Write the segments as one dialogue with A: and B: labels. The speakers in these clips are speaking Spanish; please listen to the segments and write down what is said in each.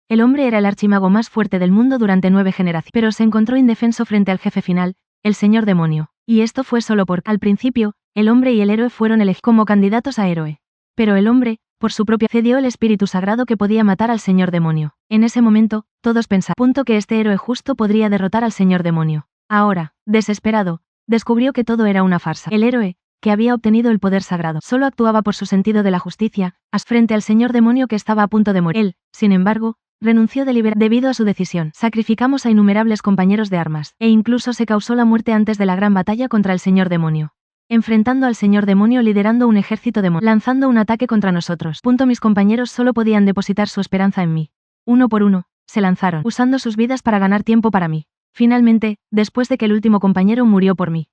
A: El hombre era el archimago más fuerte del mundo durante 9 generaciones, pero se encontró indefenso frente al jefe final, el señor demonio. Y esto fue solo porque, al principio, el hombre y el héroe fueron elegidos como candidatos a héroe. Pero el hombre, por su propia fe, dio el espíritu sagrado que podía matar al señor demonio. En ese momento, todos pensaron que este héroe justo podría derrotar al señor demonio. Ahora, desesperado, descubrió que todo era una farsa. El héroe, que había obtenido el poder sagrado, solo actuaba por su sentido de la justicia, frente al señor demonio que estaba a punto de morir. Él, sin embargo, renunció debido a su decisión. Sacrificamos a innumerables compañeros de armas, e incluso se causó la muerte antes de la gran batalla contra el señor demonio. Enfrentando al señor demonio liderando un ejército demonio, lanzando un ataque contra nosotros. Mis compañeros solo podían depositar su esperanza en mí. Uno por uno, se lanzaron, usando sus vidas para ganar tiempo para mí. Finalmente, después de que el último compañero murió por mí,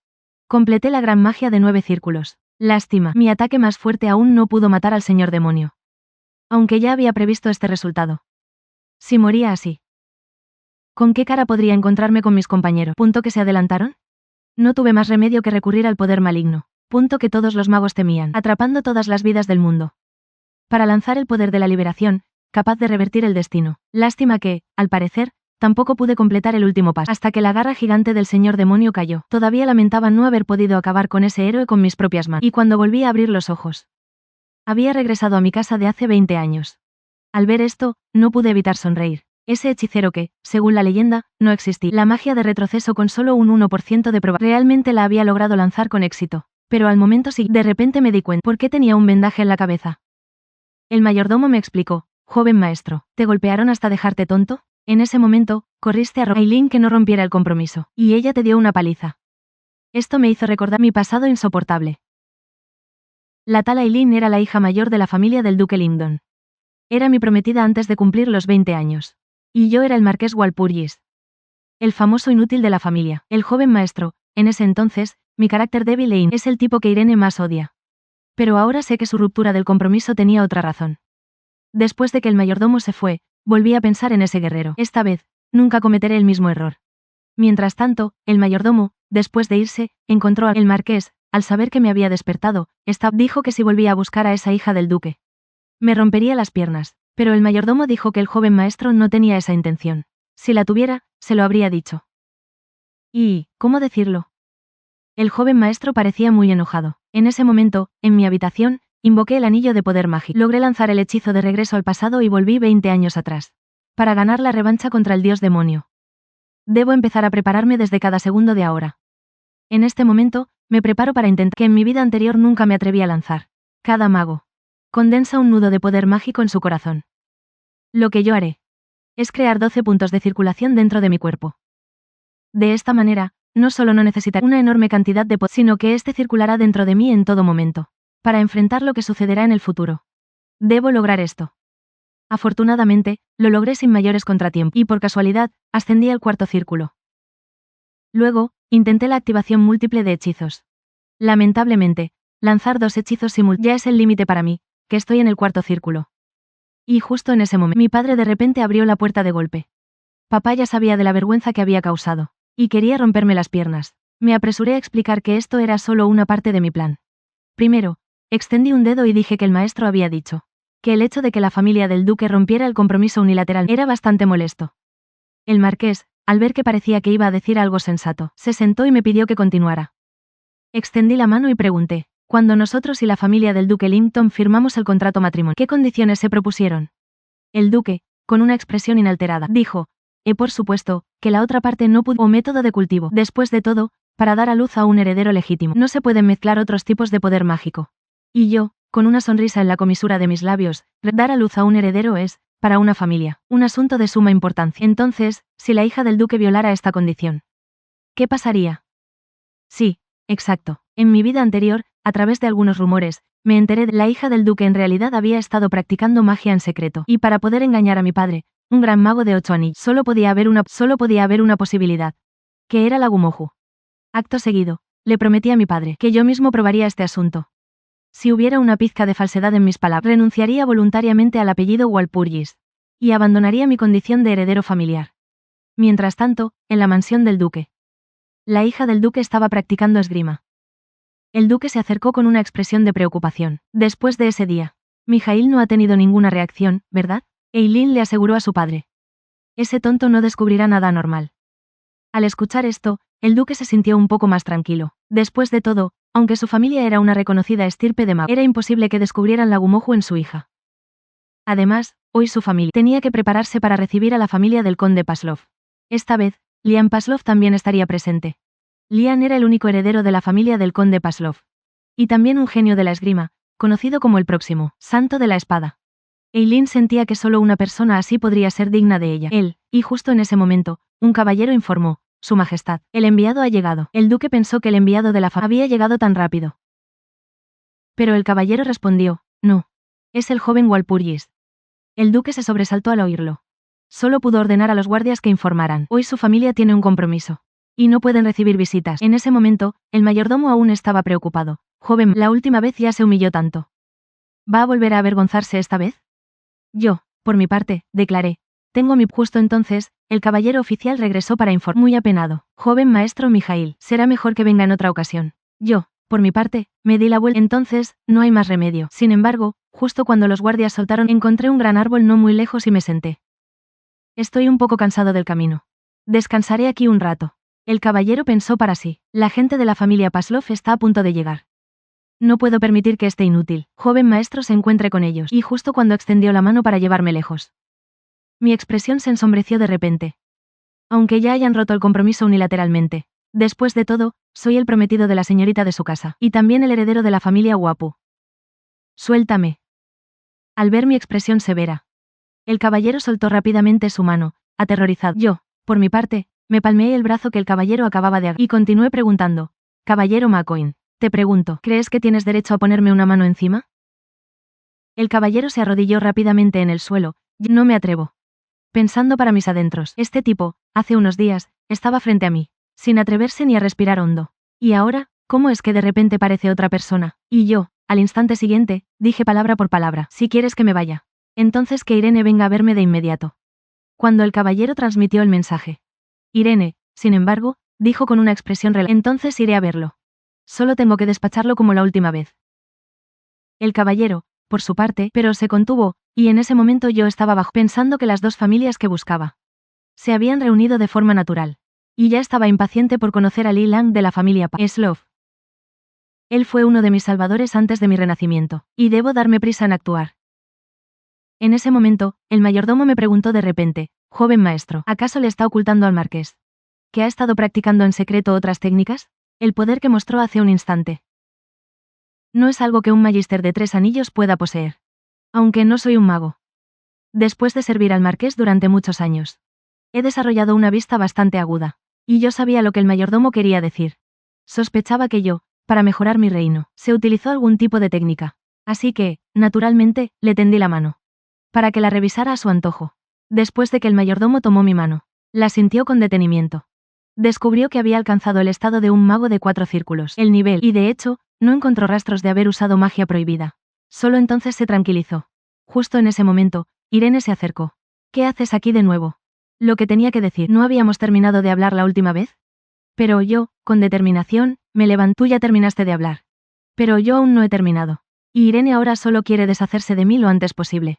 A: completé la gran magia de 9 círculos. Lástima, mi ataque más fuerte aún no pudo matar al señor demonio. Aunque ya había previsto este resultado. Si moría así, ¿con qué cara podría encontrarme con mis compañeros? ¿Que se adelantaron? No tuve más remedio que recurrir al poder maligno. Que todos los magos temían, atrapando todas las vidas del mundo. Para lanzar el poder de la liberación, capaz de revertir el destino. Lástima que, al parecer, tampoco pude completar el último paso, hasta que la garra gigante del señor demonio cayó. Todavía lamentaba no haber podido acabar con ese héroe con mis propias manos. Y cuando volví a abrir los ojos, había regresado a mi casa de hace 20 años. Al ver esto, no pude evitar sonreír. Ese hechicero que, según la leyenda, no existía. La magia de retroceso con solo un 1% de probabilidad. Realmente la había logrado lanzar con éxito. Pero al momento siguiente, de repente me di cuenta por qué tenía un vendaje en la cabeza. El mayordomo me explicó: joven maestro, ¿te golpearon hasta dejarte tonto? En ese momento, corriste a Aileen que no rompiera el compromiso. Y ella te dio una paliza. Esto me hizo recordar mi pasado insoportable. La tal Aileen era la hija mayor de la familia del duque Lyndon. Era mi prometida antes de cumplir los 20 años. Y yo era el marqués Walpurgis. El famoso inútil de la familia. El joven maestro, en ese entonces, mi carácter débil es el tipo que Irene más odia. Pero ahora sé que su ruptura del compromiso tenía otra razón. Después de que el mayordomo se fue, volví a pensar en ese guerrero. Esta vez, nunca cometeré el mismo error. Mientras tanto, el mayordomo, después de irse, encontró al marqués, al saber que me había despertado, dijo que si volvía a buscar a esa hija del duque, me rompería las piernas. Pero el mayordomo dijo que el joven maestro no tenía esa intención. Si la tuviera, se lo habría dicho. ¿Y cómo decirlo? El joven maestro parecía muy enojado. En ese momento, en mi habitación, invoqué el anillo de poder mágico. Logré lanzar el hechizo de regreso al pasado y volví 20 años atrás. Para ganar la revancha contra el dios demonio. Debo empezar a prepararme desde cada segundo de ahora. En este momento, me preparo para intentar que en mi vida anterior nunca me atreví a lanzar. Cada mago condensa un nudo de poder mágico en su corazón. Lo que yo haré es crear 12 puntos de circulación dentro de mi cuerpo. De esta manera, no solo no necesitaré una enorme cantidad de poder, sino que este circulará dentro de mí en todo momento, para enfrentar lo que sucederá en el futuro. Debo lograr esto. Afortunadamente, lo logré sin mayores contratiempos, y por casualidad, ascendí al cuarto círculo. Luego, intenté la activación múltiple de hechizos. Lamentablemente, lanzar 2 hechizos simultáneos ya es el límite para mí, que estoy en el cuarto círculo. Y justo en ese momento, mi padre de repente abrió la puerta de golpe. Papá ya sabía de la vergüenza que había causado, y quería romperme las piernas. Me apresuré a explicar que esto era solo una parte de mi plan. Primero, extendí un dedo y dije que el maestro había dicho que el hecho de que la familia del duque rompiera el compromiso unilateral era bastante molesto. El marqués, al ver que parecía que iba a decir algo sensato, se sentó y me pidió que continuara. Extendí la mano y pregunté: cuando nosotros y la familia del duque Linton firmamos el contrato matrimonial, ¿qué condiciones se propusieron? El duque, con una expresión inalterada, dijo: por supuesto, que la otra parte no pudo, o método de cultivo. Después de todo, para dar a luz a un heredero legítimo, no se pueden mezclar otros tipos de poder mágico. Y yo, con una sonrisa en la comisura de mis labios, dar a luz a un heredero es, para una familia, un asunto de suma importancia. Entonces, si la hija del duque violara esta condición, ¿qué pasaría? Sí, exacto. En mi vida anterior, a través de algunos rumores, me enteré de que la hija del duque en realidad había estado practicando magia en secreto, y para poder engañar a mi padre, un gran mago de 8 anillos, solo podía haber una posibilidad, que era la Gumoju. Acto seguido, le prometí a mi padre que yo mismo probaría este asunto. Si hubiera una pizca de falsedad en mis palabras, renunciaría voluntariamente al apellido Walpurgis, y abandonaría mi condición de heredero familiar. Mientras tanto, en la mansión del duque, la hija del duque estaba practicando esgrima. El duque se acercó con una expresión de preocupación. Después de ese día, Mijail no ha tenido ninguna reacción, ¿verdad? Eileen le aseguró a su padre. Ese tonto no descubrirá nada anormal. Al escuchar esto, el duque se sintió un poco más tranquilo. Después de todo, aunque su familia era una reconocida estirpe de magos, era imposible que descubrieran la gumoju en su hija. Además, hoy su familia tenía que prepararse para recibir a la familia del conde Paslov. Esta vez, Liam Paslov también estaría presente. Liam era el único heredero de la familia del conde Paslov. Y también un genio de la esgrima, conocido como el próximo santo de la espada. Eileen sentía que solo una persona así podría ser digna de ella. Él, y justo en ese momento, un caballero informó: Su Majestad, el enviado ha llegado. El duque pensó que el enviado de la familia había llegado tan rápido. Pero el caballero respondió: No. Es el joven Walpurgis. El duque se sobresaltó al oírlo. Solo pudo ordenar a los guardias que informaran: Hoy su familia tiene un compromiso. Y no pueden recibir visitas. En ese momento, el mayordomo aún estaba preocupado. Joven, la última vez ya se humilló tanto. ¿Va a volver a avergonzarse esta vez? Yo, por mi parte, declaré. Tengo mi... Justo entonces, el caballero oficial regresó para informar. Muy apenado. Joven maestro Mijail, será mejor que venga en otra ocasión. Yo, por mi parte, me di la vuelta. Entonces, no hay más remedio. Sin embargo, justo cuando los guardias soltaron, encontré un gran árbol no muy lejos y me senté. Estoy un poco cansado del camino. Descansaré aquí un rato. El caballero pensó para sí. La gente de la familia Paslov está a punto de llegar. No puedo permitir que este inútil, joven maestro se encuentre con ellos. Y justo cuando extendió la mano para llevarme lejos. Mi expresión se ensombreció de repente. Aunque ya hayan roto el compromiso unilateralmente. Después de todo, soy el prometido de la señorita de su casa. Y también el heredero de la familia Guapu. Suéltame. Al ver mi expresión severa. El caballero soltó rápidamente su mano, aterrorizado. Yo, por mi parte, me palmeé el brazo que el caballero acababa de agarrar. Y continué preguntando: Caballero McCoy. Te pregunto, ¿crees que tienes derecho a ponerme una mano encima? El caballero se arrodilló rápidamente en el suelo. No me atrevo. Pensando para mis adentros, este tipo, hace unos días, estaba frente a mí, sin atreverse ni a respirar hondo. Y ahora, ¿cómo es que de repente parece otra persona? Y yo, al instante siguiente, dije palabra por palabra: Si quieres que me vaya, entonces que Irene venga a verme de inmediato. Cuando el caballero transmitió el mensaje. Irene, sin embargo, dijo con una expresión relajada: Entonces iré a verlo. Solo tengo que despacharlo como la última vez. El caballero, por su parte, pero se contuvo, y en ese momento yo estaba bajo, pensando que las dos familias que buscaba se habían reunido de forma natural. Y ya estaba impaciente por conocer a Li Lang de la familia Paslov. Él fue uno de mis salvadores antes de mi renacimiento, y debo darme prisa en actuar. En ese momento, el mayordomo me preguntó de repente: Joven maestro, ¿acaso le está ocultando al marqués que ha estado practicando en secreto otras técnicas? El poder que mostró hace un instante. No es algo que un magíster de 3 anillos pueda poseer. Aunque no soy un mago. Después de servir al marqués durante muchos años, he desarrollado una vista bastante aguda. Y yo sabía lo que el mayordomo quería decir. Sospechaba que yo, para mejorar mi reino, se utilizó algún tipo de técnica. Así que, naturalmente, le tendí la mano. Para que la revisara a su antojo. Después de que el mayordomo tomó mi mano, la sintió con detenimiento. Descubrió que había alcanzado el estado de un mago de 4 círculos, el nivel, y de hecho, no encontró rastros de haber usado magia prohibida. Solo entonces se tranquilizó. Justo en ese momento, Irene se acercó. ¿Qué haces aquí de nuevo? Lo que tenía que decir: ¿no habíamos terminado de hablar la última vez? Pero yo, con determinación, me levanté. Tú ya terminaste de hablar. Pero yo aún no he terminado. Y Irene ahora solo quiere deshacerse de mí lo antes posible.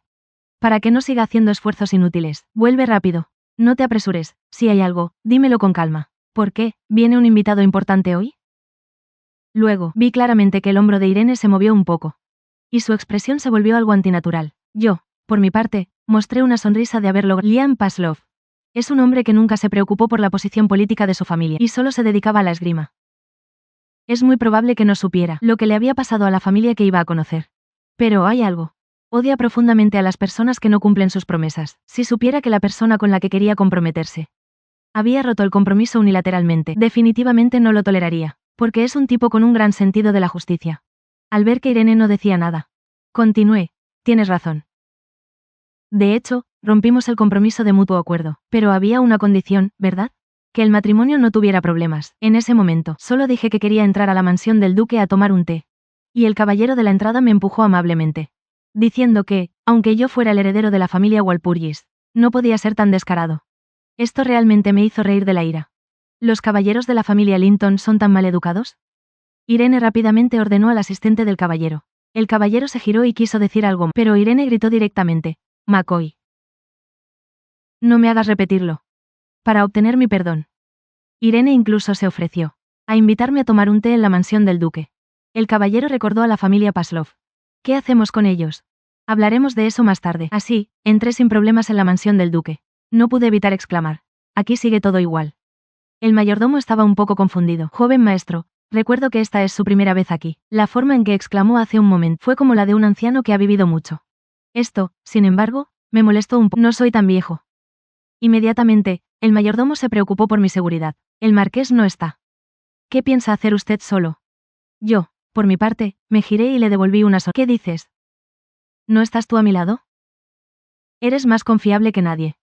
A: Para que no siga haciendo esfuerzos inútiles, vuelve rápido. No te apresures, si hay algo, dímelo con calma. ¿Por qué? ¿Viene un invitado importante hoy? Luego, vi claramente que el hombro de Irene se movió un poco. Y su expresión se volvió algo antinatural. Yo, por mi parte, mostré una sonrisa de haber logrado. Liam Paslov. Es un hombre que nunca se preocupó por la posición política de su familia, y solo se dedicaba a la esgrima. Es muy probable que no supiera lo que le había pasado a la familia que iba a conocer. Pero hay algo. Odia profundamente a las personas que no cumplen sus promesas. Si supiera que la persona con la que quería comprometerse había roto el compromiso unilateralmente, definitivamente no lo toleraría, porque es un tipo con un gran sentido de la justicia. Al ver que Irene no decía nada, continué: Tienes razón. De hecho, rompimos el compromiso de mutuo acuerdo, pero había una condición, ¿verdad? Que el matrimonio no tuviera problemas. En ese momento, solo dije que quería entrar a la mansión del duque a tomar un té. Y el caballero de la entrada me empujó amablemente, diciendo que, aunque yo fuera el heredero de la familia Walpurgis, no podía ser tan descarado. Esto realmente me hizo reír de la ira. ¿Los caballeros de la familia Linton son tan mal educados? Irene rápidamente ordenó al asistente del caballero. El caballero se giró y quiso decir algo, pero Irene gritó directamente: McCoy. No me hagas repetirlo. Para obtener mi perdón. Irene incluso se ofreció a invitarme a tomar un té en la mansión del duque. El caballero recordó a la familia Paslov. ¿Qué hacemos con ellos? Hablaremos de eso más tarde. Así, entré sin problemas en la mansión del duque. No pude evitar exclamar. Aquí sigue todo igual. El mayordomo estaba un poco confundido. Joven maestro, recuerdo que esta es su primera vez aquí. La forma en que exclamó hace un momento fue como la de un anciano que ha vivido mucho. Esto, sin embargo, me molestó un poco. No soy tan viejo. Inmediatamente, el mayordomo se preocupó por mi seguridad. El marqués no está. ¿Qué piensa hacer usted solo? Yo, por mi parte, me giré y le devolví una sonrisa. ¿Qué dices? ¿No estás tú a mi lado? Eres más confiable que nadie.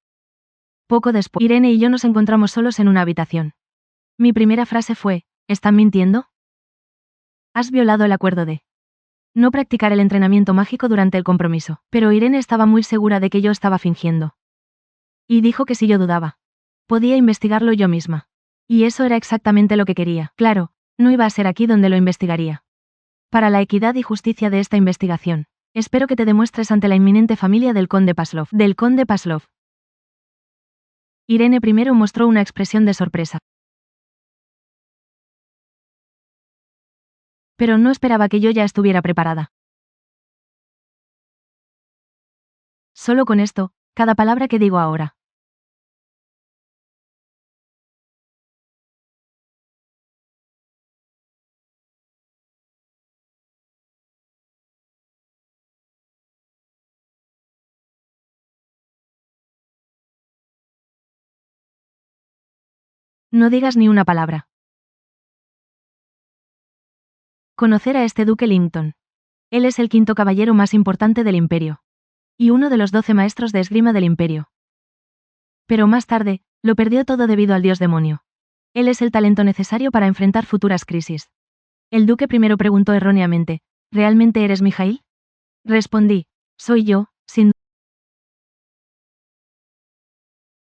A: Poco después, Irene y yo nos encontramos solos en una habitación. Mi primera frase fue, ¿están mintiendo? Has violado el acuerdo de no practicar el entrenamiento mágico durante el compromiso, pero Irene estaba muy segura de que yo estaba fingiendo. Y dijo que si yo dudaba, podía investigarlo yo misma. Y eso era exactamente lo que quería. Claro, no iba a ser aquí donde lo investigaría. Para la equidad y justicia de esta investigación, espero que te demuestres ante la inminente familia del conde Paslov. Del conde Paslov. Irene primero mostró una expresión de sorpresa. Pero no esperaba que yo ya estuviera preparada. Solo con esto, cada palabra que digo ahora. No digas ni una palabra. Conocer a este duque Linton. Él es el quinto caballero más importante del imperio. Y uno de los 12 maestros de esgrima del imperio. Pero más tarde, lo perdió todo debido al dios demonio. Él es el talento necesario para enfrentar futuras crisis. El duque primero preguntó erróneamente, ¿realmente eres Mijail? Respondí, soy yo, sin duda.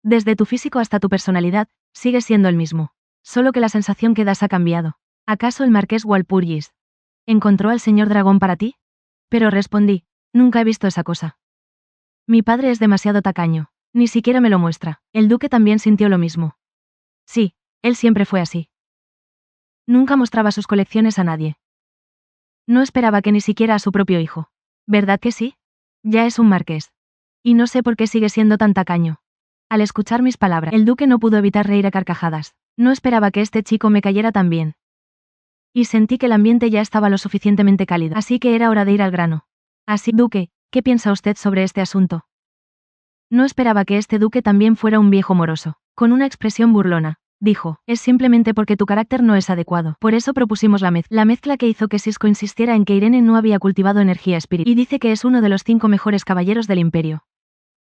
A: Desde tu físico hasta tu personalidad, sigues siendo el mismo. Solo que la sensación que das ha cambiado. ¿Acaso el marqués Walpurgis encontró al señor dragón para ti? Pero respondí, nunca he visto esa cosa. Mi padre es demasiado tacaño, ni siquiera me lo muestra. El duque también sintió lo mismo. Sí, él siempre fue así. Nunca mostraba sus colecciones a nadie. No esperaba que ni siquiera a su propio hijo. ¿Verdad que sí? Ya es un marqués. Y no sé por qué sigue siendo tan tacaño. Al escuchar mis palabras, el duque no pudo evitar reír a carcajadas. No esperaba que este chico me cayera tan bien. Y sentí que el ambiente ya estaba lo suficientemente cálido, así que era hora de ir al grano. Así, duque, ¿qué piensa usted sobre este asunto? No esperaba que este duque también fuera un viejo moroso. Con una expresión burlona, dijo, es simplemente porque tu carácter no es adecuado. Por eso propusimos la mezcla que hizo que Sisko insistiera en que Irene no había cultivado energía espiritual. Y dice que es uno de los 5 mejores caballeros del imperio.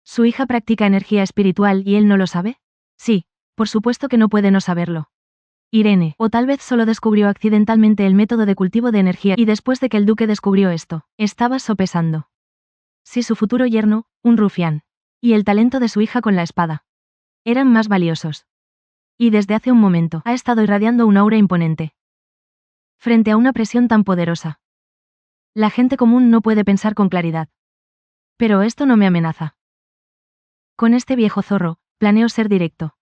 A: ¿Su hija practica energía espiritual y él no lo sabe? Sí, por supuesto que no puede no saberlo. Irene, o tal vez solo descubrió accidentalmente el método de cultivo de energía y después de que el duque descubrió esto, estaba sopesando. Si su futuro yerno, un rufián, y el talento de su hija con la espada, eran más valiosos. Y desde hace un momento ha estado irradiando un aura imponente. Frente a una presión tan poderosa, la gente común no puede pensar con claridad. Pero esto no me amenaza. Con este viejo zorro, planeo ser directo.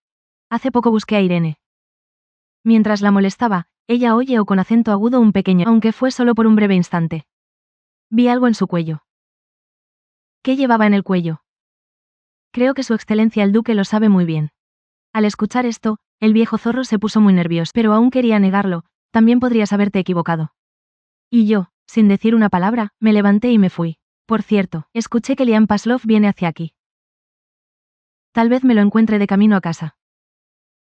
A: Hace poco busqué a Irene. Mientras la molestaba, ella oyó con acento agudo un pequeño, aunque fue solo por un breve instante. Vi algo en su cuello. ¿Qué llevaba en el cuello? Creo que su excelencia el duque lo sabe muy bien. Al escuchar esto, el viejo zorro se puso muy nervioso, pero aún quería negarlo, también podrías haberte equivocado. Y yo, sin decir una palabra, me levanté y me fui. Por cierto, escuché que Liam Paslov viene hacia aquí. Tal vez me lo encuentre de camino a casa.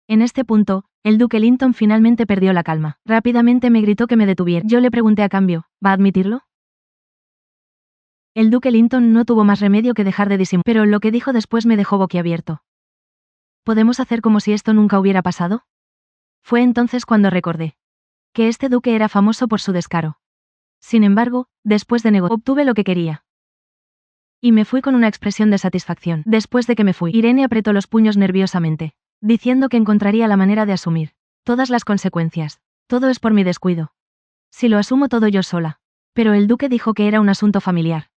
A: En este punto, el duque Linton finalmente perdió la calma. Rápidamente me gritó que me detuviera. Yo le pregunté a cambio, ¿va a admitirlo? El duque Linton no tuvo más remedio que dejar de disimular, pero lo que dijo después me dejó boquiabierto. ¿Podemos hacer como si esto nunca hubiera pasado? Fue entonces cuando recordé que este duque era famoso por su descaro. Sin embargo, después de negociar, obtuve lo que quería. Y me fui con una expresión de satisfacción. Después de que me fui, Irene apretó los puños nerviosamente, diciendo que encontraría la manera de asumir todas las consecuencias. Todo es por mi descuido. Si lo asumo todo yo sola. Pero el duque dijo que era un asunto familiar.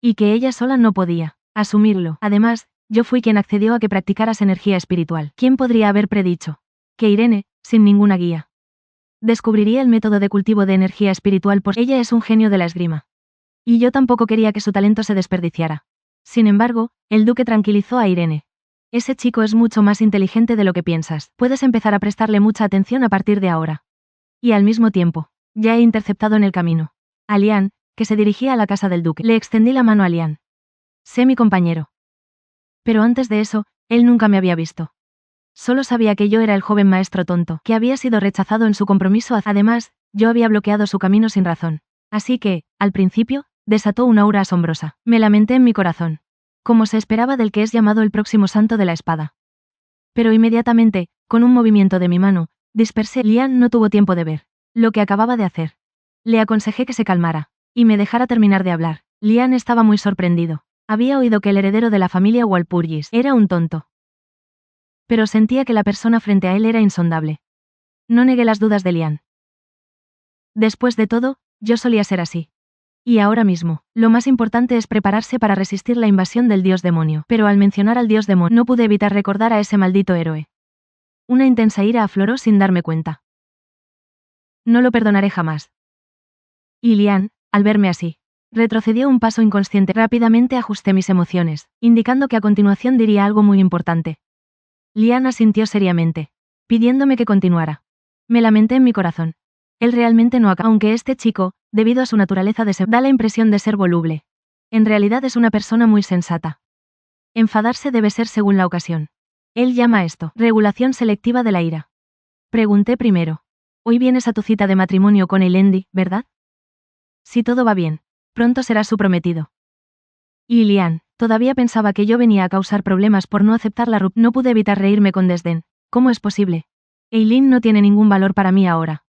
A: Y que ella sola no podía asumirlo. Además, Yo fui quien accedió a que practicaras energía espiritual. ¿Quién podría haber predicho que Irene, sin ninguna guía, descubriría el método de cultivo de energía espiritual? Pues ella es un genio de la esgrima. Y yo tampoco quería que su talento se desperdiciara. Sin embargo, el duque tranquilizó a Irene. Ese chico es mucho más inteligente de lo que piensas. Puedes empezar a prestarle mucha atención a partir de ahora. Y al mismo tiempo, ya he interceptado en el camino a Lian, que se dirigía a la casa del duque. Le extendí la mano a Lian. Sé mi compañero. Pero antes de eso, él nunca me había visto. Solo sabía que yo era el joven maestro tonto, que había sido rechazado en su compromiso. Además, yo había bloqueado su camino sin razón. Así que, al principio, desató una aura asombrosa. Me lamenté en mi corazón. Como se esperaba del que es llamado el próximo santo de la espada. Pero inmediatamente, con un movimiento de mi mano, dispersé. Lian no tuvo tiempo de ver lo que acababa de hacer. Le aconsejé que se calmara y me dejara terminar de hablar. Lian estaba muy sorprendido. Había oído que el heredero de la familia Walpurgis era un tonto. Pero sentía que la persona frente a él era insondable. No negué las dudas de Lian. Después de todo, yo solía ser así. Y ahora mismo, lo más importante es prepararse para resistir la invasión del dios demonio. Pero al mencionar al dios demonio, no pude evitar recordar a ese maldito héroe. Una intensa ira afloró sin darme cuenta. No lo perdonaré jamás. Y Lian, al verme así, retrocedió un paso inconsciente. Rápidamente ajusté mis emociones, indicando que a continuación diría algo muy importante. Lian asintió seriamente, pidiéndome que continuara. Me lamenté en mi corazón. Él realmente no acaba. Aunque este chico, debido a su naturaleza da la impresión de ser voluble. En realidad es una persona muy sensata. Enfadarse debe ser según la ocasión. Él llama a esto regulación selectiva de la ira. Pregunté primero. Hoy vienes a tu cita de matrimonio con Eilendi, ¿verdad? Si todo va bien, pronto serás su prometido. Y Lian, todavía pensaba que yo venía a causar problemas por no aceptar la ruptura. No pude evitar reírme con desdén. ¿Cómo es posible? Eileen no tiene ningún valor para mí ahora.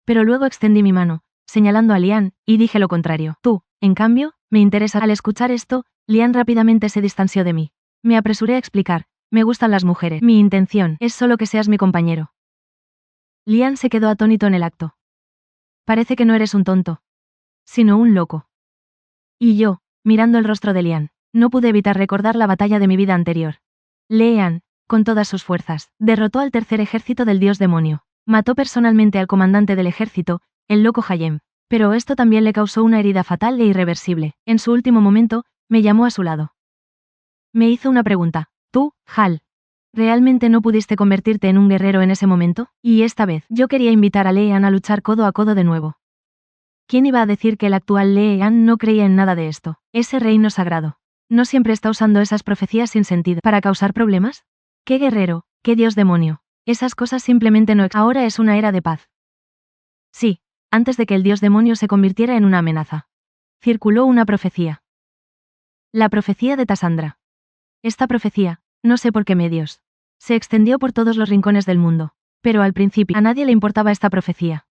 A: Pero luego extendí mi mano, señalando a Lian, y dije lo contrario. Tú, en cambio, me interesa. Al escuchar esto, Lian rápidamente se distanció de mí. Me apresuré a explicar. Me gustan las mujeres. Mi intención es solo que seas mi compañero. Lian se quedó atónito en el acto. Parece que no eres un tonto, sino un loco. Y yo, mirando el rostro de Lian, no pude evitar recordar la batalla de mi vida anterior. Lian, con todas sus fuerzas, derrotó al tercer ejército del dios demonio. Mató personalmente al comandante del ejército, el loco Hayem. Pero esto también le causó una herida fatal e irreversible. En su último momento, me llamó a su lado. Me hizo una pregunta. Tú, Hal, ¿realmente no pudiste convertirte en un guerrero en ese momento? Y esta vez, yo quería invitar a Leanne a luchar codo a codo de nuevo. ¿Quién iba a decir que el actual Leanne no creía en nada de esto? Ese reino sagrado. ¿No siempre está usando esas profecías sin sentido para causar problemas? ¿Qué guerrero? ¿Qué dios demonio? Esas cosas simplemente no. Ahora es una era de paz. Sí, antes de que el dios demonio se convirtiera en una amenaza. Circuló una profecía. La profecía de Tasandra. Esta profecía, no sé por qué medios, se extendió por todos los rincones del mundo, pero al principio a nadie le importaba esta profecía.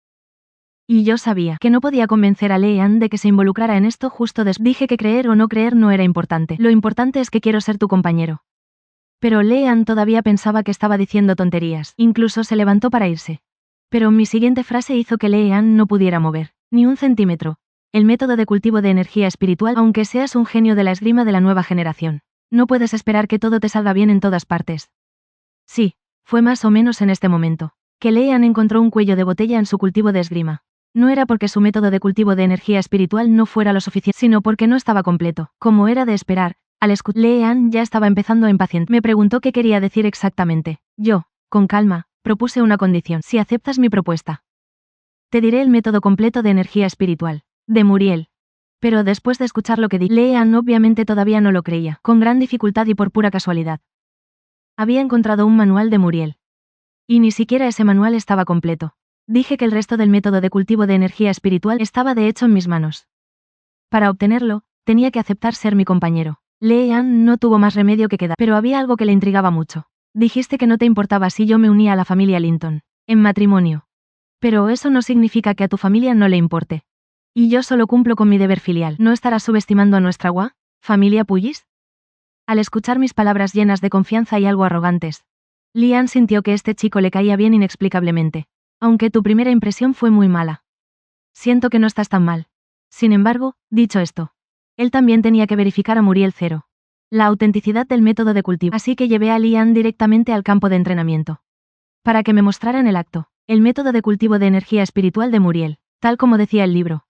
A: Y yo sabía que no podía convencer a Leanne de que se involucrara en esto justo después. Dije que creer o no creer no era importante. Lo importante es que quiero ser tu compañero. Pero Leanne todavía pensaba que estaba diciendo tonterías. Incluso se levantó para irse. Pero mi siguiente frase hizo que Leanne no pudiera mover ni un centímetro. El método de cultivo de energía espiritual, aunque seas un genio de la esgrima de la nueva generación, no puedes esperar que todo te salga bien en todas partes. Sí, fue más o menos en este momento que Leanne encontró un cuello de botella en su cultivo de esgrima. No era porque su método de cultivo de energía espiritual no fuera lo suficiente, sino porque no estaba completo. Como era de esperar, al escuchar, Leanne ya estaba empezando a impacientar. Me preguntó qué quería decir exactamente. Yo, con calma, propuse una condición. Si aceptas mi propuesta, te diré el método completo de energía espiritual, de Muriel. Pero después de escuchar lo que dije, Leanne obviamente todavía no lo creía, con gran dificultad y por pura casualidad. Había encontrado un manual de Muriel. Y ni siquiera ese manual estaba completo. Dije que el resto del método de cultivo de energía espiritual estaba de hecho en mis manos. Para obtenerlo, tenía que aceptar ser mi compañero. Leanne no tuvo más remedio que quedar, pero había algo que le intrigaba mucho. Dijiste que no te importaba si yo me unía a la familia Linton, en matrimonio. Pero eso no significa que a tu familia no le importe. Y yo solo cumplo con mi deber filial. ¿No estarás subestimando a nuestra familia Pullis? Al escuchar mis palabras llenas de confianza y algo arrogantes, Lian sintió que este chico le caía bien inexplicablemente. Aunque tu primera impresión fue muy mala. Siento que no estás tan mal. Sin embargo, dicho esto, él también tenía que verificar a Muriel 0. la autenticidad del método de cultivo. Así que llevé a Lian directamente al campo de entrenamiento. Para que me mostraran el acto, el método de cultivo de energía espiritual de Muriel, tal como decía el libro.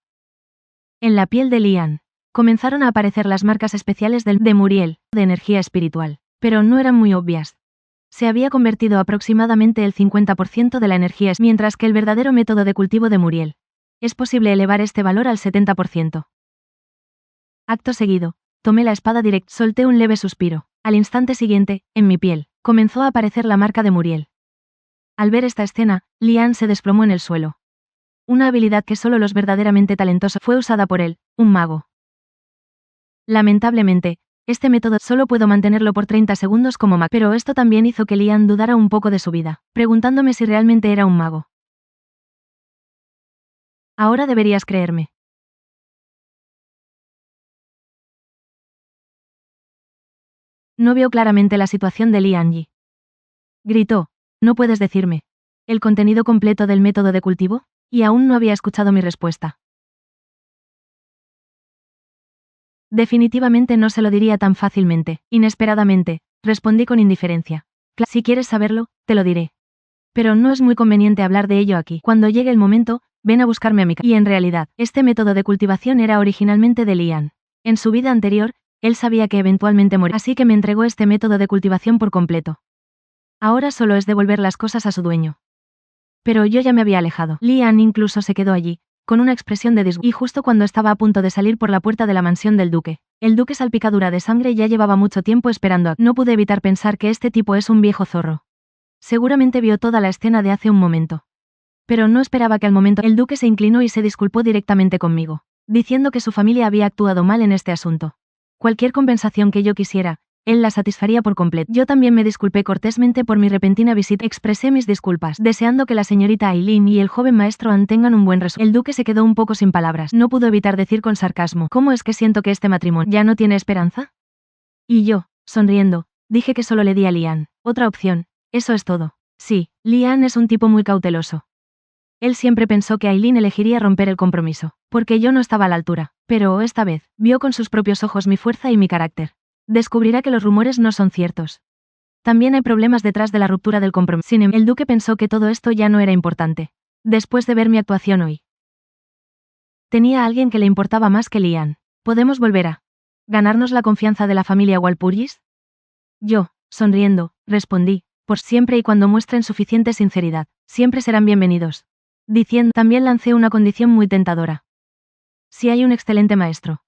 A: En la piel de Lian, comenzaron a aparecer las marcas especiales de Muriel, de energía espiritual, pero no eran muy obvias. Se había convertido aproximadamente el 50% de la energía, mientras que el verdadero método de cultivo de Muriel. Es posible elevar este valor al 70%. Acto seguido, tomé la espada directa, solté un leve suspiro. Al instante siguiente, en mi piel, comenzó a aparecer la marca de Muriel. Al ver esta escena, Lian se desplomó en el suelo. Una habilidad que solo los verdaderamente talentosos fue usada por él, un mago. Lamentablemente, este método solo puedo mantenerlo por 30 segundos como mago, pero esto también hizo que Lian dudara un poco de su vida, preguntándome si realmente era un mago. Ahora deberías creerme. No vio claramente la situación de Lian Yi. Gritó, ¿no puedes decirme el contenido completo del método de cultivo? Y aún no había escuchado mi respuesta. Definitivamente no se lo diría tan fácilmente, inesperadamente, respondí con indiferencia. Si quieres saberlo, te lo diré. Pero no es muy conveniente hablar de ello aquí. Cuando llegue el momento, ven a buscarme a mi casa. Y en realidad, este método de cultivación era originalmente de Lian. En su vida anterior, él sabía que eventualmente moriría, así que me entregó este método de cultivación por completo. Ahora solo es devolver las cosas a su dueño. Pero yo ya me había alejado. Lian incluso se quedó allí, con una expresión de disgusto. Y justo cuando estaba a punto de salir por la puerta de la mansión del duque, el duque salpicadura de sangre ya llevaba mucho tiempo esperando. No pude evitar pensar que este tipo es un viejo zorro. Seguramente vio toda la escena de hace un momento. Pero no esperaba que al momento el duque se inclinó y se disculpó directamente conmigo, diciendo que su familia había actuado mal en este asunto. Cualquier compensación que yo quisiera, él la satisfaría por completo. Yo también me disculpé cortésmente por mi repentina visita. Expresé mis disculpas, deseando que la señorita Aileen y el joven maestro An tengan un buen resultado. El duque se quedó un poco sin palabras. No pudo evitar decir con sarcasmo, ¿cómo es que siento que este matrimonio ya no tiene esperanza? Y yo, sonriendo, dije que solo le di a Lian otra opción. Eso es todo. Sí, Lian es un tipo muy cauteloso. Él siempre pensó que Aileen elegiría romper el compromiso, porque yo no estaba a la altura, pero esta vez, vio con sus propios ojos mi fuerza y mi carácter. Descubrirá que los rumores no son ciertos. También hay problemas detrás de la ruptura del compromiso. Sin embargo, el duque pensó que todo esto ya no era importante. Después de ver mi actuación hoy, tenía a alguien que le importaba más que Lian. ¿Podemos volver a ganarnos la confianza de la familia Walpurgis? Yo, sonriendo, respondí, por siempre y cuando muestren suficiente sinceridad, siempre serán bienvenidos. Diciendo, también lancé una condición muy tentadora. Si hay un excelente maestro.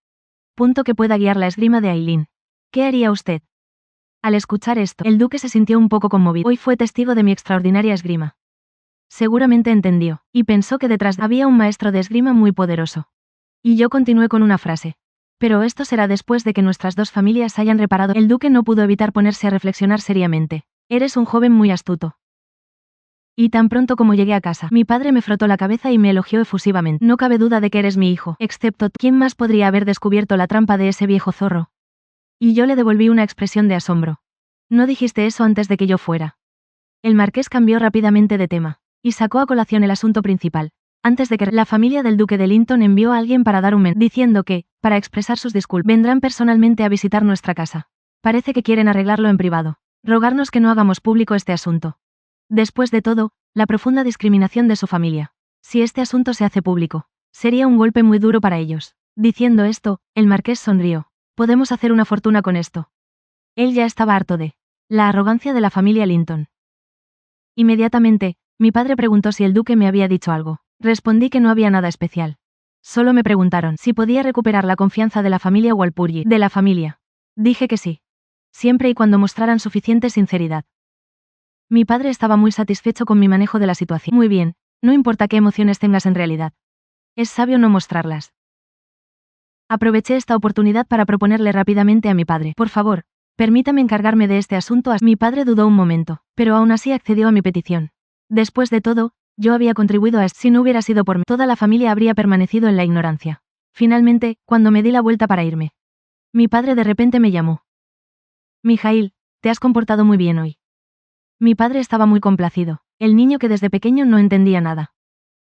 A: Punto que pueda guiar la esgrima de Aileen. ¿Qué haría usted? Al escuchar esto, el duque se sintió un poco conmovido. Hoy fue testigo de mi extraordinaria esgrima. Seguramente entendió, y pensó que detrás había un maestro de esgrima muy poderoso. Y yo continué con una frase. Pero esto será después de que nuestras dos familias hayan reparado. El duque no pudo evitar ponerse a reflexionar seriamente. Eres un joven muy astuto. Y tan pronto como llegué a casa, mi padre me frotó la cabeza y me elogió efusivamente. No cabe duda de que eres mi hijo, excepto, ¿quién más podría haber descubierto la trampa de ese viejo zorro? Y yo le devolví una expresión de asombro. No dijiste eso antes de que yo fuera. El marqués cambió rápidamente de tema, y sacó a colación el asunto principal. Antes de que la familia del duque de Linton envió a alguien para dar un mensaje, diciendo que, para expresar sus disculpas, vendrán personalmente a visitar nuestra casa. Parece que quieren arreglarlo en privado. Rogarnos que no hagamos público este asunto. Después de todo, la profunda discriminación de su familia. Si este asunto se hace público, sería un golpe muy duro para ellos. Diciendo esto, el marqués sonrió. Podemos hacer una fortuna con esto. Él ya estaba harto de la arrogancia de la familia Linton. Inmediatamente, mi padre preguntó si el duque me había dicho algo. Respondí que no había nada especial. Solo me preguntaron si podía recuperar la confianza de la familia Walpurgis. De la familia. Dije que sí. Siempre y cuando mostraran suficiente sinceridad. Mi padre estaba muy satisfecho con mi manejo de la situación. Muy bien, no importa qué emociones tengas en realidad. Es sabio no mostrarlas. Aproveché esta oportunidad para proponerle rápidamente a mi padre. Por favor, permítame encargarme de este asunto. Mi padre dudó un momento, pero aún así accedió a mi petición. Después de todo, yo había contribuido a esto. Si no hubiera sido por mí, toda la familia habría permanecido en la ignorancia. Finalmente, cuando me di la vuelta para irme, mi padre de repente me llamó. Mijail, te has comportado muy bien hoy. Mi padre estaba muy complacido, el niño que desde pequeño no entendía nada.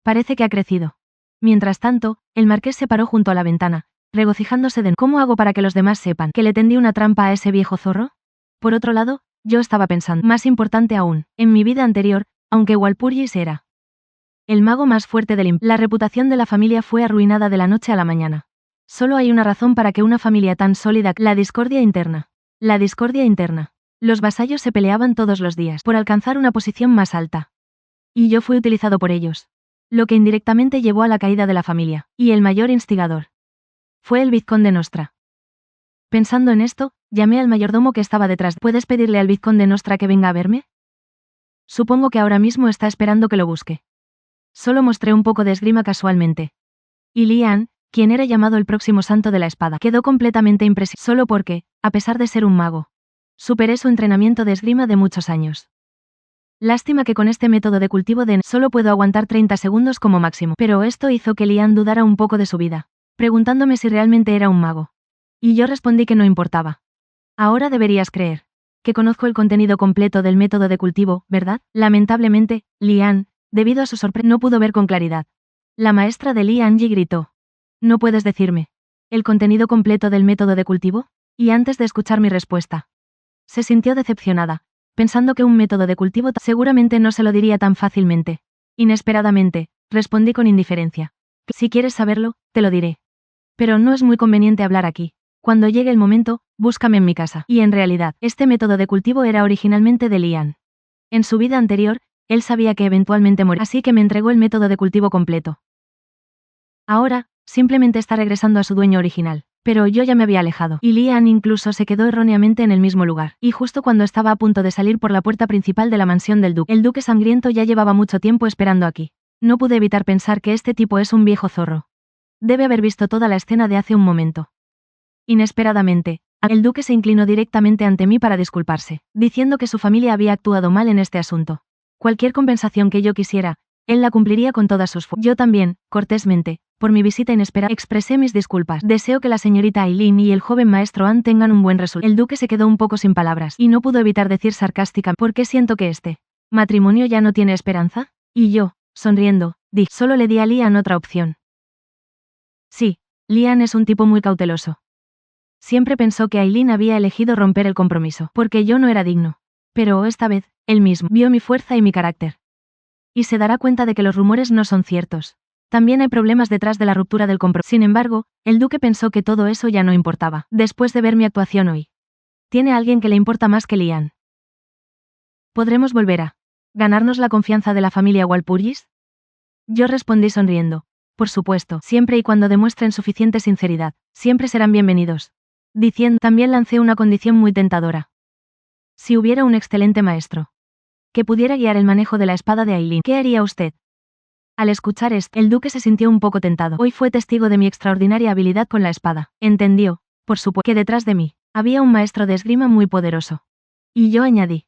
A: Parece que ha crecido. Mientras tanto, el marqués se paró junto a la ventana, regocijándose de ¿cómo hago para que los demás sepan que le tendí una trampa a ese viejo zorro? Por otro lado, yo estaba pensando, más importante aún, en mi vida anterior, aunque Walpurgis era el mago más fuerte del la reputación de la familia fue arruinada de la noche a la mañana. Solo hay una razón para que una familia tan sólida, la discordia interna. La discordia interna. Los vasallos se peleaban todos los días por alcanzar una posición más alta. Y yo fui utilizado por ellos. Lo que indirectamente llevó a la caída de la familia, y el mayor instigador fue el vizconde Nostra. Pensando en esto, llamé al mayordomo que estaba detrás. ¿Puedes pedirle al vizconde Nostra que venga a verme? Supongo que ahora mismo está esperando que lo busque. Solo mostré un poco de esgrima casualmente. Y Lian, quien era llamado el próximo santo de la espada, quedó completamente impresionado solo porque, a pesar de ser un mago, superé su entrenamiento de esgrima de muchos años. Lástima que con este método de cultivo de solo puedo aguantar 30 segundos como máximo, pero esto hizo que Lian dudara un poco de su vida, preguntándome si realmente era un mago. Y yo respondí que no importaba. Ahora deberías creer que conozco el contenido completo del método de cultivo, ¿verdad? Lamentablemente, Lian, debido a su sorpresa, no pudo ver con claridad. La maestra de Lian Yi gritó. ¿No puedes decirme el contenido completo del método de cultivo? Y antes de escuchar mi respuesta, se sintió decepcionada, pensando que un método de cultivo seguramente no se lo diría tan fácilmente. Inesperadamente, respondí con indiferencia. Si quieres saberlo, te lo diré. Pero no es muy conveniente hablar aquí. Cuando llegue el momento, búscame en mi casa. Y en realidad, este método de cultivo era originalmente de Lian. En su vida anterior, él sabía que eventualmente moriría, así que me entregó el método de cultivo completo. Ahora, simplemente está regresando a su dueño original. Pero yo ya me había alejado, y Lian incluso se quedó erróneamente en el mismo lugar, y justo cuando estaba a punto de salir por la puerta principal de la mansión del duque. El duque sangriento ya llevaba mucho tiempo esperando aquí. No pude evitar pensar que este tipo es un viejo zorro. Debe haber visto toda la escena de hace un momento. Inesperadamente, el duque se inclinó directamente ante mí para disculparse, diciendo que su familia había actuado mal en este asunto. Cualquier compensación que yo quisiera, él la cumpliría con todas sus fuerzas. Yo también, cortésmente, por mi visita inesperada, expresé mis disculpas. Deseo que la señorita Aileen y el joven maestro Ann tengan un buen resultado. El duque se quedó un poco sin palabras, y no pudo evitar decir sarcásticamente, ¿por qué siento que este matrimonio ya no tiene esperanza? Y yo, sonriendo, dije, solo le di a Lian otra opción. Sí, Lian es un tipo muy cauteloso. Siempre pensó que Aileen había elegido romper el compromiso, porque yo no era digno. Pero esta vez, él mismo vio mi fuerza y mi carácter. Y se dará cuenta de que los rumores no son ciertos. También hay problemas detrás de la ruptura del compromiso. Sin embargo, el duque pensó que todo eso ya no importaba, después de ver mi actuación hoy. Tiene a alguien que le importa más que Lian. ¿Podremos volver a ganarnos la confianza de la familia Walpurgis? Yo respondí sonriendo. Por supuesto, siempre y cuando demuestren suficiente sinceridad, siempre serán bienvenidos. Diciendo, también lancé una condición muy tentadora. Si hubiera un excelente maestro que pudiera guiar el manejo de la espada de Aileen, ¿qué haría usted? Al escuchar esto, el duque se sintió un poco tentado. Hoy fue testigo de mi extraordinaria habilidad con la espada. Entendió, por supuesto, que detrás de mí había un maestro de esgrima muy poderoso. Y yo añadí.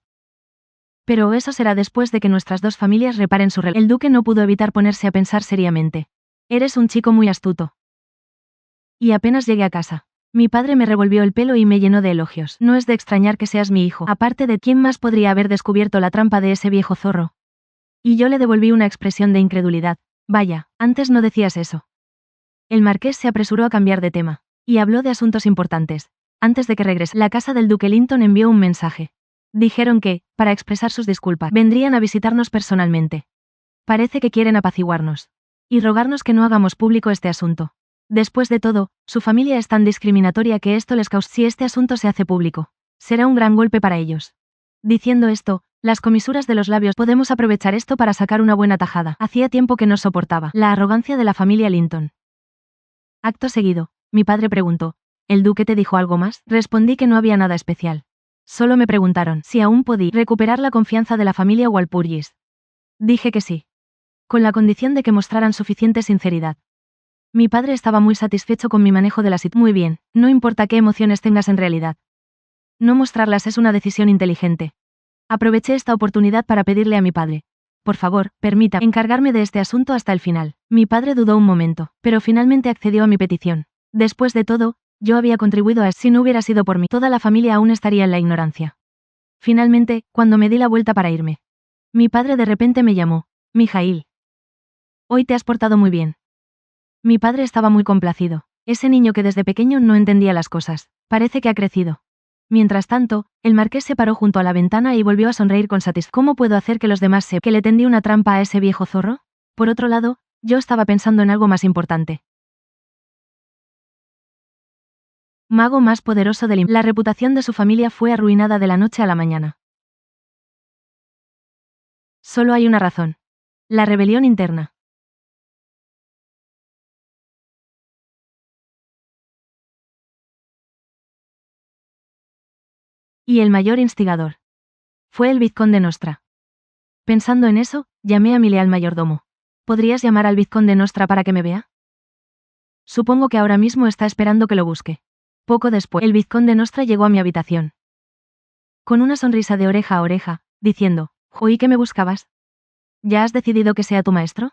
A: Pero eso será después de que nuestras dos familias reparen su relación. El duque no pudo evitar ponerse a pensar seriamente. Eres un chico muy astuto. Y apenas llegué a casa, mi padre me revolvió el pelo y me llenó de elogios. No es de extrañar que seas mi hijo. Aparte de quién más podría haber descubierto la trampa de ese viejo zorro. Y yo le devolví una expresión de incredulidad. Vaya, antes no decías eso. El marqués se apresuró a cambiar de tema, y habló de asuntos importantes. Antes de que regrese, la casa del duque Linton envió un mensaje. Dijeron que, para expresar sus disculpas, vendrían a visitarnos personalmente. Parece que quieren apaciguarnos. Y rogarnos que no hagamos público este asunto. Después de todo, su familia es tan discriminatoria que esto les causa. Si este asunto se hace público, será un gran golpe para ellos. Diciendo esto, las comisuras de los labios. Podemos aprovechar esto para sacar una buena tajada. Hacía tiempo que no soportaba la arrogancia de la familia Linton. Acto seguido, mi padre preguntó, ¿el duque te dijo algo más? Respondí que no había nada especial. Solo me preguntaron si aún podía recuperar la confianza de la familia Walpurgis. Dije que sí. Con la condición de que mostraran suficiente sinceridad. Mi padre estaba muy satisfecho con mi manejo de la situación. Muy bien, no importa qué emociones tengas en realidad. No mostrarlas es una decisión inteligente. Aproveché esta oportunidad para pedirle a mi padre. Por favor, permita encargarme de este asunto hasta el final. Mi padre dudó un momento, pero finalmente accedió a mi petición. Después de todo, yo había contribuido a si no hubiera sido por mí, toda la familia aún estaría en la ignorancia. Finalmente, cuando me di la vuelta para irme, mi padre de repente me llamó, Mijail. Hoy te has portado muy bien. Mi padre estaba muy complacido. Ese niño que desde pequeño no entendía las cosas, parece que ha crecido. Mientras tanto, el marqués se paró junto a la ventana y volvió a sonreír con satisfacción. ¿Cómo puedo hacer que los demás sepan que le tendí una trampa a ese viejo zorro? Por otro lado, yo estaba pensando en algo más importante. Mago más poderoso del la reputación de su familia fue arruinada de la noche a la mañana. Solo hay una razón. La rebelión interna. Y el mayor instigador. Fue el vizconde Nostra. Pensando en eso, llamé a mi leal mayordomo. ¿Podrías llamar al vizconde Nostra para que me vea? Supongo que ahora mismo está esperando que lo busque. Poco después, el vizconde Nostra llegó a mi habitación. Con una sonrisa de oreja a oreja, diciendo, «¿Oí que me buscabas? ¿Ya has decidido que sea tu maestro?»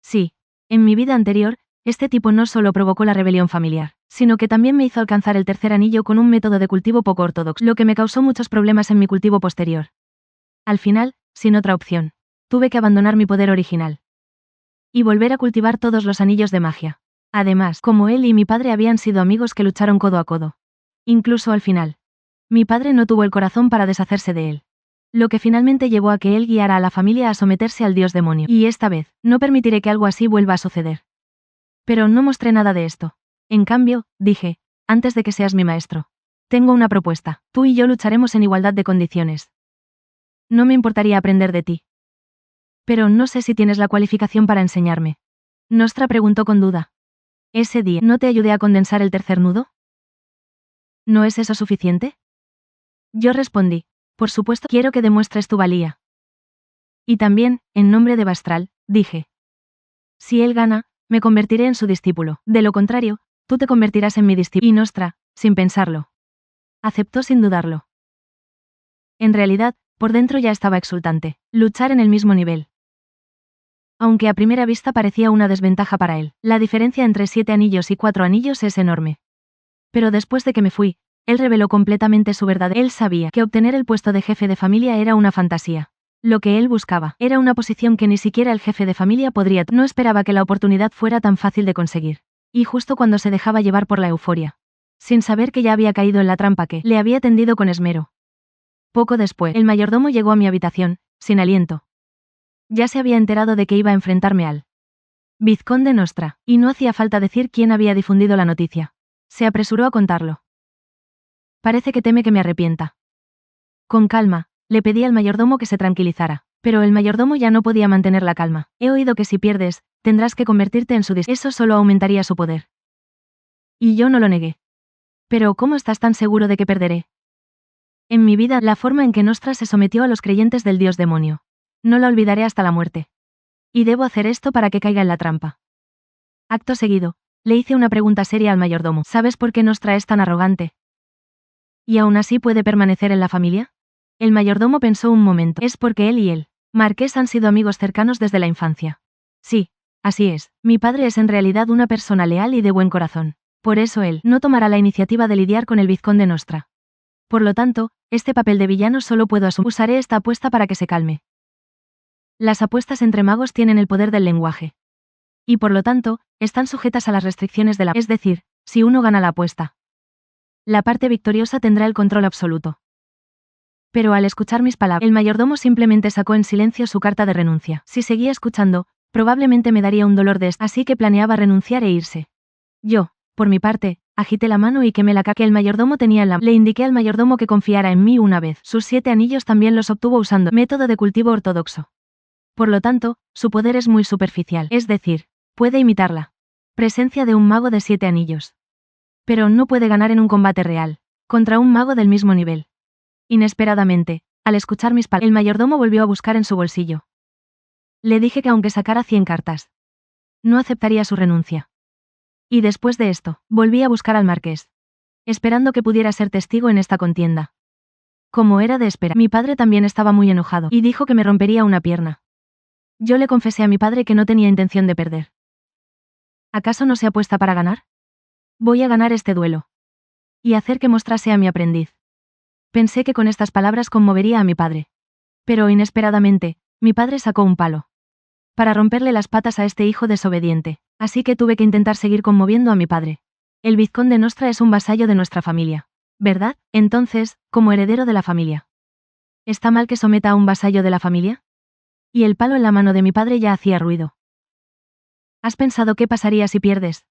A: Sí. En mi vida anterior, este tipo no solo provocó la rebelión familiar, sino que también me hizo alcanzar el tercer anillo con un método de cultivo poco ortodoxo, lo que me causó muchos problemas en mi cultivo posterior. Al final, sin otra opción, tuve que abandonar mi poder original y volver a cultivar todos los anillos de magia. Además, como él y mi padre habían sido amigos que lucharon codo a codo. Incluso al final, mi padre no tuvo el corazón para deshacerse de él. Lo que finalmente llevó a que él guiara a la familia a someterse al dios demonio. Y esta vez, no permitiré que algo así vuelva a suceder. Pero no mostré nada de esto. En cambio, dije, antes de que seas mi maestro, tengo una propuesta. Tú y yo lucharemos en igualdad de condiciones. No me importaría aprender de ti. Pero no sé si tienes la cualificación para enseñarme. Nostra preguntó con duda. Ese día, ¿no te ayudé a condensar el tercer nudo? ¿No es eso suficiente? Yo respondí, por supuesto, quiero que demuestres tu valía. Y también, en nombre de Bastral, dije. Si él gana, me convertiré en su discípulo. De lo contrario, tú te convertirás en mi discípulo. Y Nostra, sin pensarlo, aceptó sin dudarlo. En realidad, por dentro ya estaba exultante. Luchar en el mismo nivel. Aunque a primera vista parecía una desventaja para él, la diferencia entre 7 anillos y 4 anillos es enorme. Pero después de que me fui, él reveló completamente su verdad. Él sabía que obtener el puesto de jefe de familia era una fantasía. Lo que él buscaba era una posición que ni siquiera el jefe de familia podría. No esperaba que la oportunidad fuera tan fácil de conseguir. Y justo cuando se dejaba llevar por la euforia, sin saber que ya había caído en la trampa que le había tendido con esmero. Poco después, el mayordomo llegó a mi habitación, sin aliento. Ya se había enterado de que iba a enfrentarme al vizconde Nostra, y no hacía falta decir quién había difundido la noticia. Se apresuró a contarlo. Parece que teme que me arrepienta. Con calma, le pedí al mayordomo que se tranquilizara, pero el mayordomo ya no podía mantener la calma. He oído que si pierdes, tendrás que convertirte en su discípulo. Eso solo aumentaría su poder. Y yo no lo negué. Pero ¿cómo estás tan seguro de que perderé? En mi vida, la forma en que Nostra se sometió a los creyentes del dios demonio. No la olvidaré hasta la muerte. Y debo hacer esto para que caiga en la trampa. Acto seguido, le hice una pregunta seria al mayordomo. ¿Sabes por qué Nostra es tan arrogante? ¿Y aún así puede permanecer en la familia? El mayordomo pensó un momento. Es porque él y él, Marqués, han sido amigos cercanos desde la infancia. Sí, así es. Mi padre es en realidad una persona leal y de buen corazón. Por eso él no tomará la iniciativa de lidiar con el vizconde Nostra. Por lo tanto, este papel de villano solo puedo asumir. Usaré esta apuesta para que se calme. Las apuestas entre magos tienen el poder del lenguaje. Y por lo tanto, están sujetas a las restricciones de la... Es decir, si uno gana la apuesta, la parte victoriosa tendrá el control absoluto. Pero al escuchar mis palabras, el mayordomo simplemente sacó en silencio su carta de renuncia. Si seguía escuchando, probablemente me daría un dolor de así que planeaba renunciar e irse. Yo, por mi parte, agité la mano y quemé la carta que el mayordomo tenía en la... Le indiqué al mayordomo que confiara en mí una vez. Sus 7 anillos también los obtuvo usando método de cultivo ortodoxo. Por lo tanto, su poder es muy superficial, es decir, puede imitar la presencia de un mago de 7 anillos. Pero no puede ganar en un combate real, contra un mago del mismo nivel. Inesperadamente, al escuchar mis palabras, el mayordomo volvió a buscar en su bolsillo. Le dije que aunque sacara 100 cartas, no aceptaría su renuncia. Y después de esto, volví a buscar al marqués, esperando que pudiera ser testigo en esta contienda. Como era de esperar, mi padre también estaba muy enojado, y dijo que me rompería una pierna. Yo le confesé a mi padre que no tenía intención de perder. ¿Acaso no se apuesta para ganar? Voy a ganar este duelo. Y hacer que mostrase a mi aprendiz. Pensé que con estas palabras conmovería a mi padre. Pero inesperadamente, mi padre sacó un palo. Para romperle las patas a este hijo desobediente. Así que tuve que intentar seguir conmoviendo a mi padre. El vizconde Nostra es un vasallo de nuestra familia, ¿verdad? Entonces, como heredero de la familia. ¿Está mal que someta a un vasallo de la familia? Y el palo en la mano de mi padre ya hacía ruido. ¿Has pensado qué pasaría si pierdes?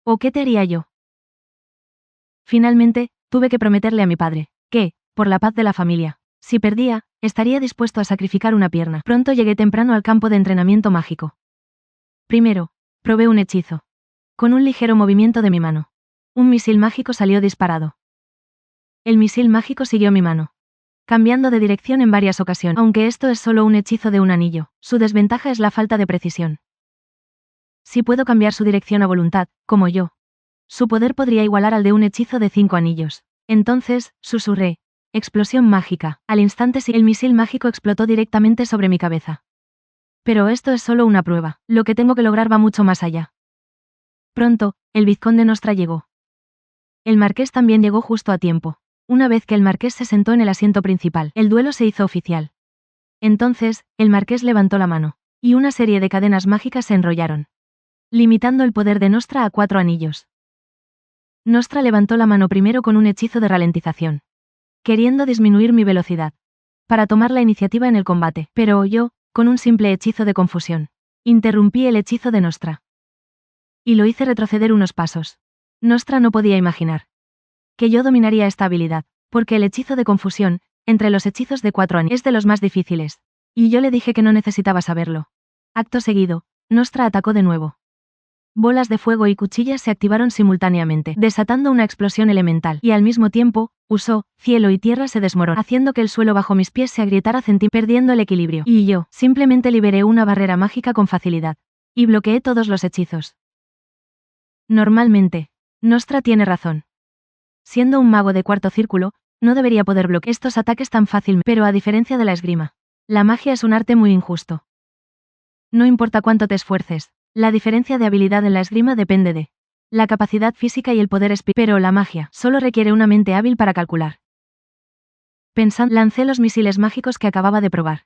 A: ¿O qué te haría yo? Finalmente, tuve que prometerle a mi padre, que, por la paz de la familia, si perdía, estaría dispuesto a sacrificar una pierna. Pronto llegué temprano al campo de entrenamiento mágico. Primero, probé un hechizo. Con un ligero movimiento de mi mano. Un misil mágico salió disparado. El misil mágico siguió mi mano, cambiando de dirección en varias ocasiones. Aunque esto es solo un hechizo de un anillo, su desventaja es la falta de precisión. Si puedo cambiar su dirección a voluntad, como yo, su poder podría igualar al de un hechizo de 5 anillos. Entonces, susurré. Explosión mágica. Al instante el misil mágico explotó directamente sobre mi cabeza. Pero esto es solo una prueba. Lo que tengo que lograr va mucho más allá. Pronto, el vizconde Nostra llegó. El marqués también llegó justo a tiempo. Una vez que el marqués se sentó en el asiento principal, el duelo se hizo oficial. Entonces, el marqués levantó la mano, y una serie de cadenas mágicas se enrollaron, limitando el poder de Nostra a 4 anillos. Nostra levantó la mano primero con un hechizo de ralentización, queriendo disminuir mi velocidad, para tomar la iniciativa en el combate, pero yo, con un simple hechizo de confusión, interrumpí el hechizo de Nostra. Y lo hice retroceder unos pasos. Nostra no podía imaginar que yo dominaría esta habilidad, porque el hechizo de confusión, entre los hechizos de 4 anillos, es de los más difíciles, y yo le dije que no necesitaba saberlo. Acto seguido, Nostra atacó de nuevo. Bolas de fuego y cuchillas se activaron simultáneamente, desatando una explosión elemental, y al mismo tiempo, usó, cielo y tierra se desmoronó, haciendo que el suelo bajo mis pies se agrietara perdiendo el equilibrio. Y yo, simplemente liberé una barrera mágica con facilidad. Y bloqueé todos los hechizos. Normalmente, Nostra tiene razón. Siendo un mago de cuarto círculo, no debería poder bloquear estos ataques tan fácilmente, pero a diferencia de la esgrima, la magia es un arte muy injusto. No importa cuánto te esfuerces, la diferencia de habilidad en la esgrima depende de la capacidad física y el poder espiritual, pero la magia solo requiere una mente hábil para calcular. Pensando, lancé los misiles mágicos que acababa de probar.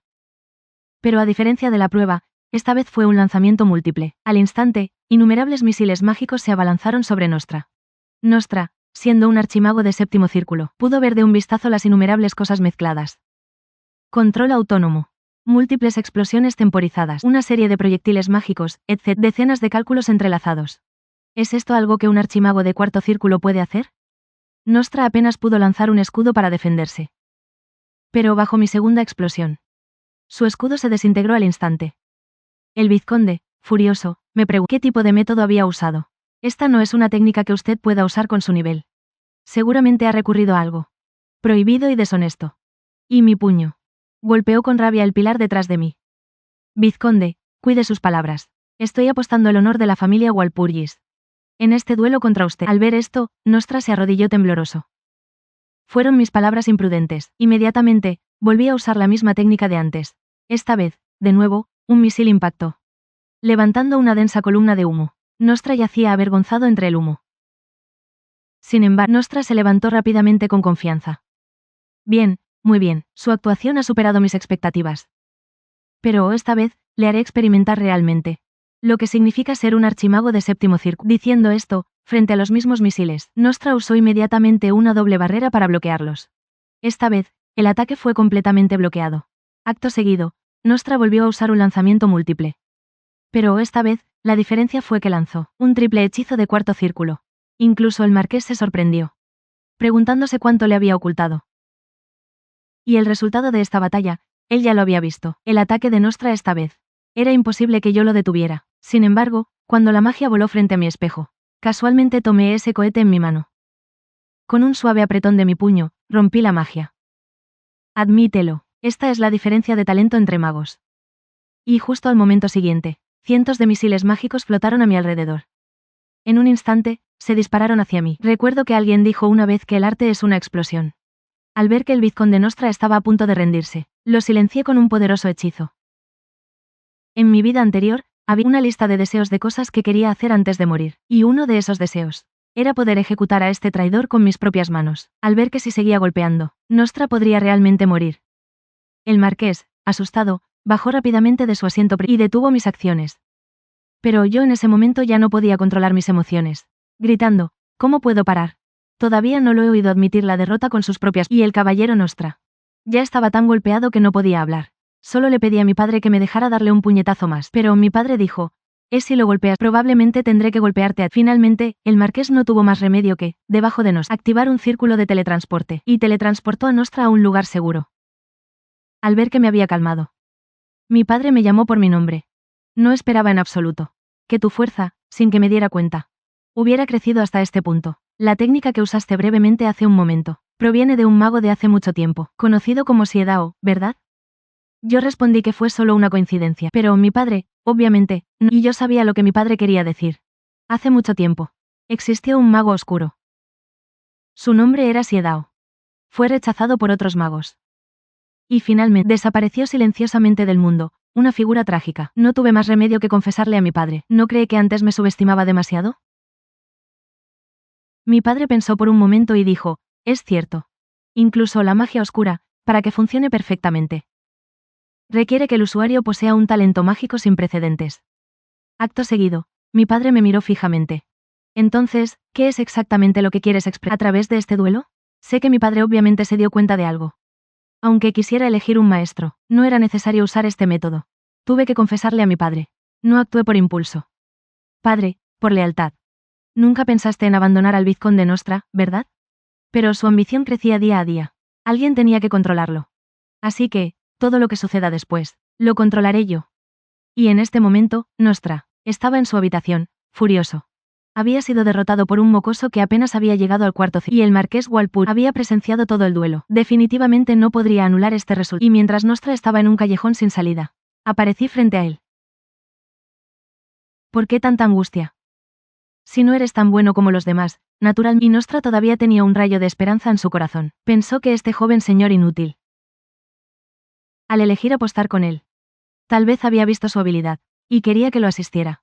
A: Pero a diferencia de la prueba, esta vez fue un lanzamiento múltiple. Al instante, innumerables misiles mágicos se abalanzaron sobre Nostra. Nostra, siendo un archimago de séptimo círculo, pudo ver de un vistazo las innumerables cosas mezcladas. Control autónomo. Múltiples explosiones temporizadas, una serie de proyectiles mágicos, etc. Decenas de cálculos entrelazados. ¿Es esto algo que un archimago de cuarto círculo puede hacer? Nostra apenas pudo lanzar un escudo para defenderse. Pero bajo mi segunda explosión, su escudo se desintegró al instante. El vizconde, furioso, me preguntó qué tipo de método había usado. Esta no es una técnica que usted pueda usar con su nivel. Seguramente ha recurrido a algo prohibido y deshonesto. Y mi puño golpeó con rabia el pilar detrás de mí. Vizconde, cuide sus palabras. Estoy apostando el honor de la familia Walpurgis en este duelo contra usted. Al ver esto, Nostra se arrodilló tembloroso. Fueron mis palabras imprudentes. Inmediatamente, volví a usar la misma técnica de antes. Esta vez, de nuevo, un misil impactó, levantando una densa columna de humo. Nostra yacía avergonzado entre el humo. Sin embargo, Nostra se levantó rápidamente con confianza. Bien, muy bien, su actuación ha superado mis expectativas. Pero esta vez, le haré experimentar realmente lo que significa ser un archimago de séptimo círculo. Diciendo esto, frente a los mismos misiles, Nostra usó inmediatamente una doble barrera para bloquearlos. Esta vez, el ataque fue completamente bloqueado. Acto seguido, Nostra volvió a usar un lanzamiento múltiple. Pero esta vez, la diferencia fue que lanzó un triple hechizo de cuarto círculo. Incluso el marqués se sorprendió, preguntándose cuánto le había ocultado. Y el resultado de esta batalla, él ya lo había visto. El ataque de Nostra esta vez. Era imposible que yo lo detuviera. Sin embargo, cuando la magia voló frente a mi espejo, casualmente tomé ese cohete en mi mano. Con un suave apretón de mi puño, rompí la magia. Admítelo, esta es la diferencia de talento entre magos. Y justo al momento siguiente, cientos de misiles mágicos flotaron a mi alrededor. En un instante, se dispararon hacia mí. Recuerdo que alguien dijo una vez que el arte es una explosión. Al ver que el vizconde Nostra estaba a punto de rendirse, lo silencié con un poderoso hechizo. En mi vida anterior, había una lista de deseos de cosas que quería hacer antes de morir, y uno de esos deseos era poder ejecutar a este traidor con mis propias manos. Al ver que si seguía golpeando, Nostra podría realmente morir. El marqués, asustado, bajó rápidamente de su asiento y detuvo mis acciones. Pero yo en ese momento ya no podía controlar mis emociones. Gritando, ¿cómo puedo parar? Todavía no lo he oído admitir la derrota con sus propias... Y el caballero Nostra. Ya estaba tan golpeado que no podía hablar. Solo le pedí a mi padre que me dejara darle un puñetazo más. Pero mi padre dijo, si lo golpeas, probablemente tendré que golpearte a ti. Finalmente, el marqués no tuvo más remedio que, debajo de Nostra, activar un círculo de teletransporte, y teletransportó a Nostra a un lugar seguro. Al ver que me había calmado, mi padre me llamó por mi nombre. No esperaba en absoluto que tu fuerza, sin que me diera cuenta, hubiera crecido hasta este punto. La técnica que usaste brevemente hace un momento, proviene de un mago de hace mucho tiempo, conocido como Siedao, ¿verdad? Yo respondí que fue solo una coincidencia, pero mi padre, obviamente, no, y yo sabía lo que mi padre quería decir. Hace mucho tiempo, existió un mago oscuro. Su nombre era Siedao. Fue rechazado por otros magos. Y finalmente, desapareció silenciosamente del mundo, una figura trágica. No tuve más remedio que confesarle a mi padre. ¿No cree que antes me subestimaba demasiado? Mi padre pensó por un momento y dijo, es cierto. Incluso la magia oscura, para que funcione perfectamente, requiere que el usuario posea un talento mágico sin precedentes. Acto seguido, mi padre me miró fijamente. Entonces, ¿qué es exactamente lo que quieres expresar a través de este duelo? Sé que mi padre obviamente se dio cuenta de algo. Aunque quisiera elegir un maestro, no era necesario usar este método. Tuve que confesarle a mi padre. No actué por impulso. Padre, por lealtad. Nunca pensaste en abandonar al vizconde Nostra, ¿verdad? Pero su ambición crecía día a día. Alguien tenía que controlarlo. Así que, todo lo que suceda después, lo controlaré yo. Y en este momento, Nostra estaba en su habitación, furioso. Había sido derrotado por un mocoso que apenas había llegado al cuarto y el marqués Walpurgis había presenciado todo el duelo. Definitivamente no podría anular este resultado. Y mientras Nostra estaba en un callejón sin salida, aparecí frente a él. ¿Por qué tanta angustia? Si no eres tan bueno como los demás, naturalmente. Y Nostra todavía tenía un rayo de esperanza en su corazón. Pensó que este joven señor inútil, al elegir apostar con él, tal vez había visto su habilidad, y quería que lo asistiera.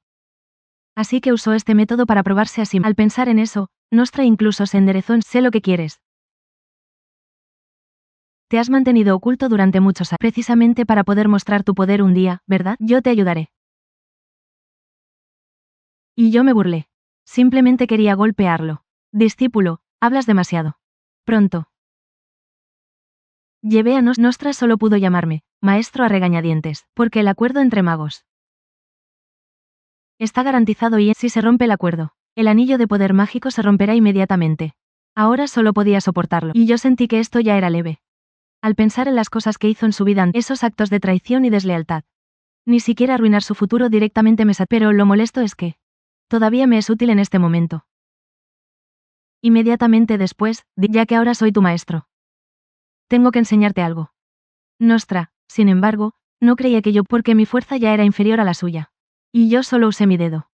A: Así que usó este método para probarse a sí. Al pensar en eso, Nostra incluso se enderezó en sé lo que quieres. Te has mantenido oculto durante muchos años, precisamente para poder mostrar tu poder un día, ¿verdad? Yo te ayudaré. Y yo me burlé. Simplemente quería golpearlo. Discípulo, hablas demasiado. Pronto. Llevé a Nostra solo pudo llamarme, maestro a regañadientes, porque el acuerdo entre magos está garantizado y si se rompe el acuerdo, el anillo de poder mágico se romperá inmediatamente. Ahora solo podía soportarlo, y yo sentí que esto ya era leve. Al pensar en las cosas que hizo en su vida, esos actos de traición y deslealtad. Ni siquiera arruinar su futuro directamente me pero lo molesto es que todavía me es útil en este momento. Inmediatamente después, ya que ahora soy tu maestro. Tengo que enseñarte algo. Nostra, sin embargo, no creía que yo porque mi fuerza ya era inferior a la suya. Y yo solo usé mi dedo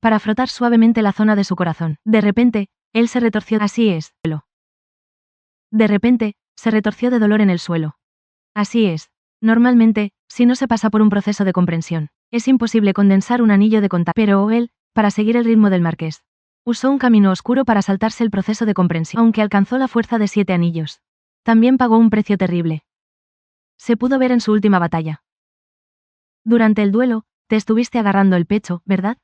A: para frotar suavemente la zona de su corazón. De repente, él se retorció. Así es. De repente, se retorció de dolor en el suelo. Así es. Normalmente, si no se pasa por un proceso de comprensión, es imposible condensar un anillo de contacto. Pero él, para seguir el ritmo del marqués, usó un camino oscuro para saltarse el proceso de comprensión. Aunque alcanzó la fuerza de 7 anillos, también pagó un precio terrible. Se pudo ver en su última batalla. Durante el duelo, te estuviste agarrando el pecho, ¿verdad?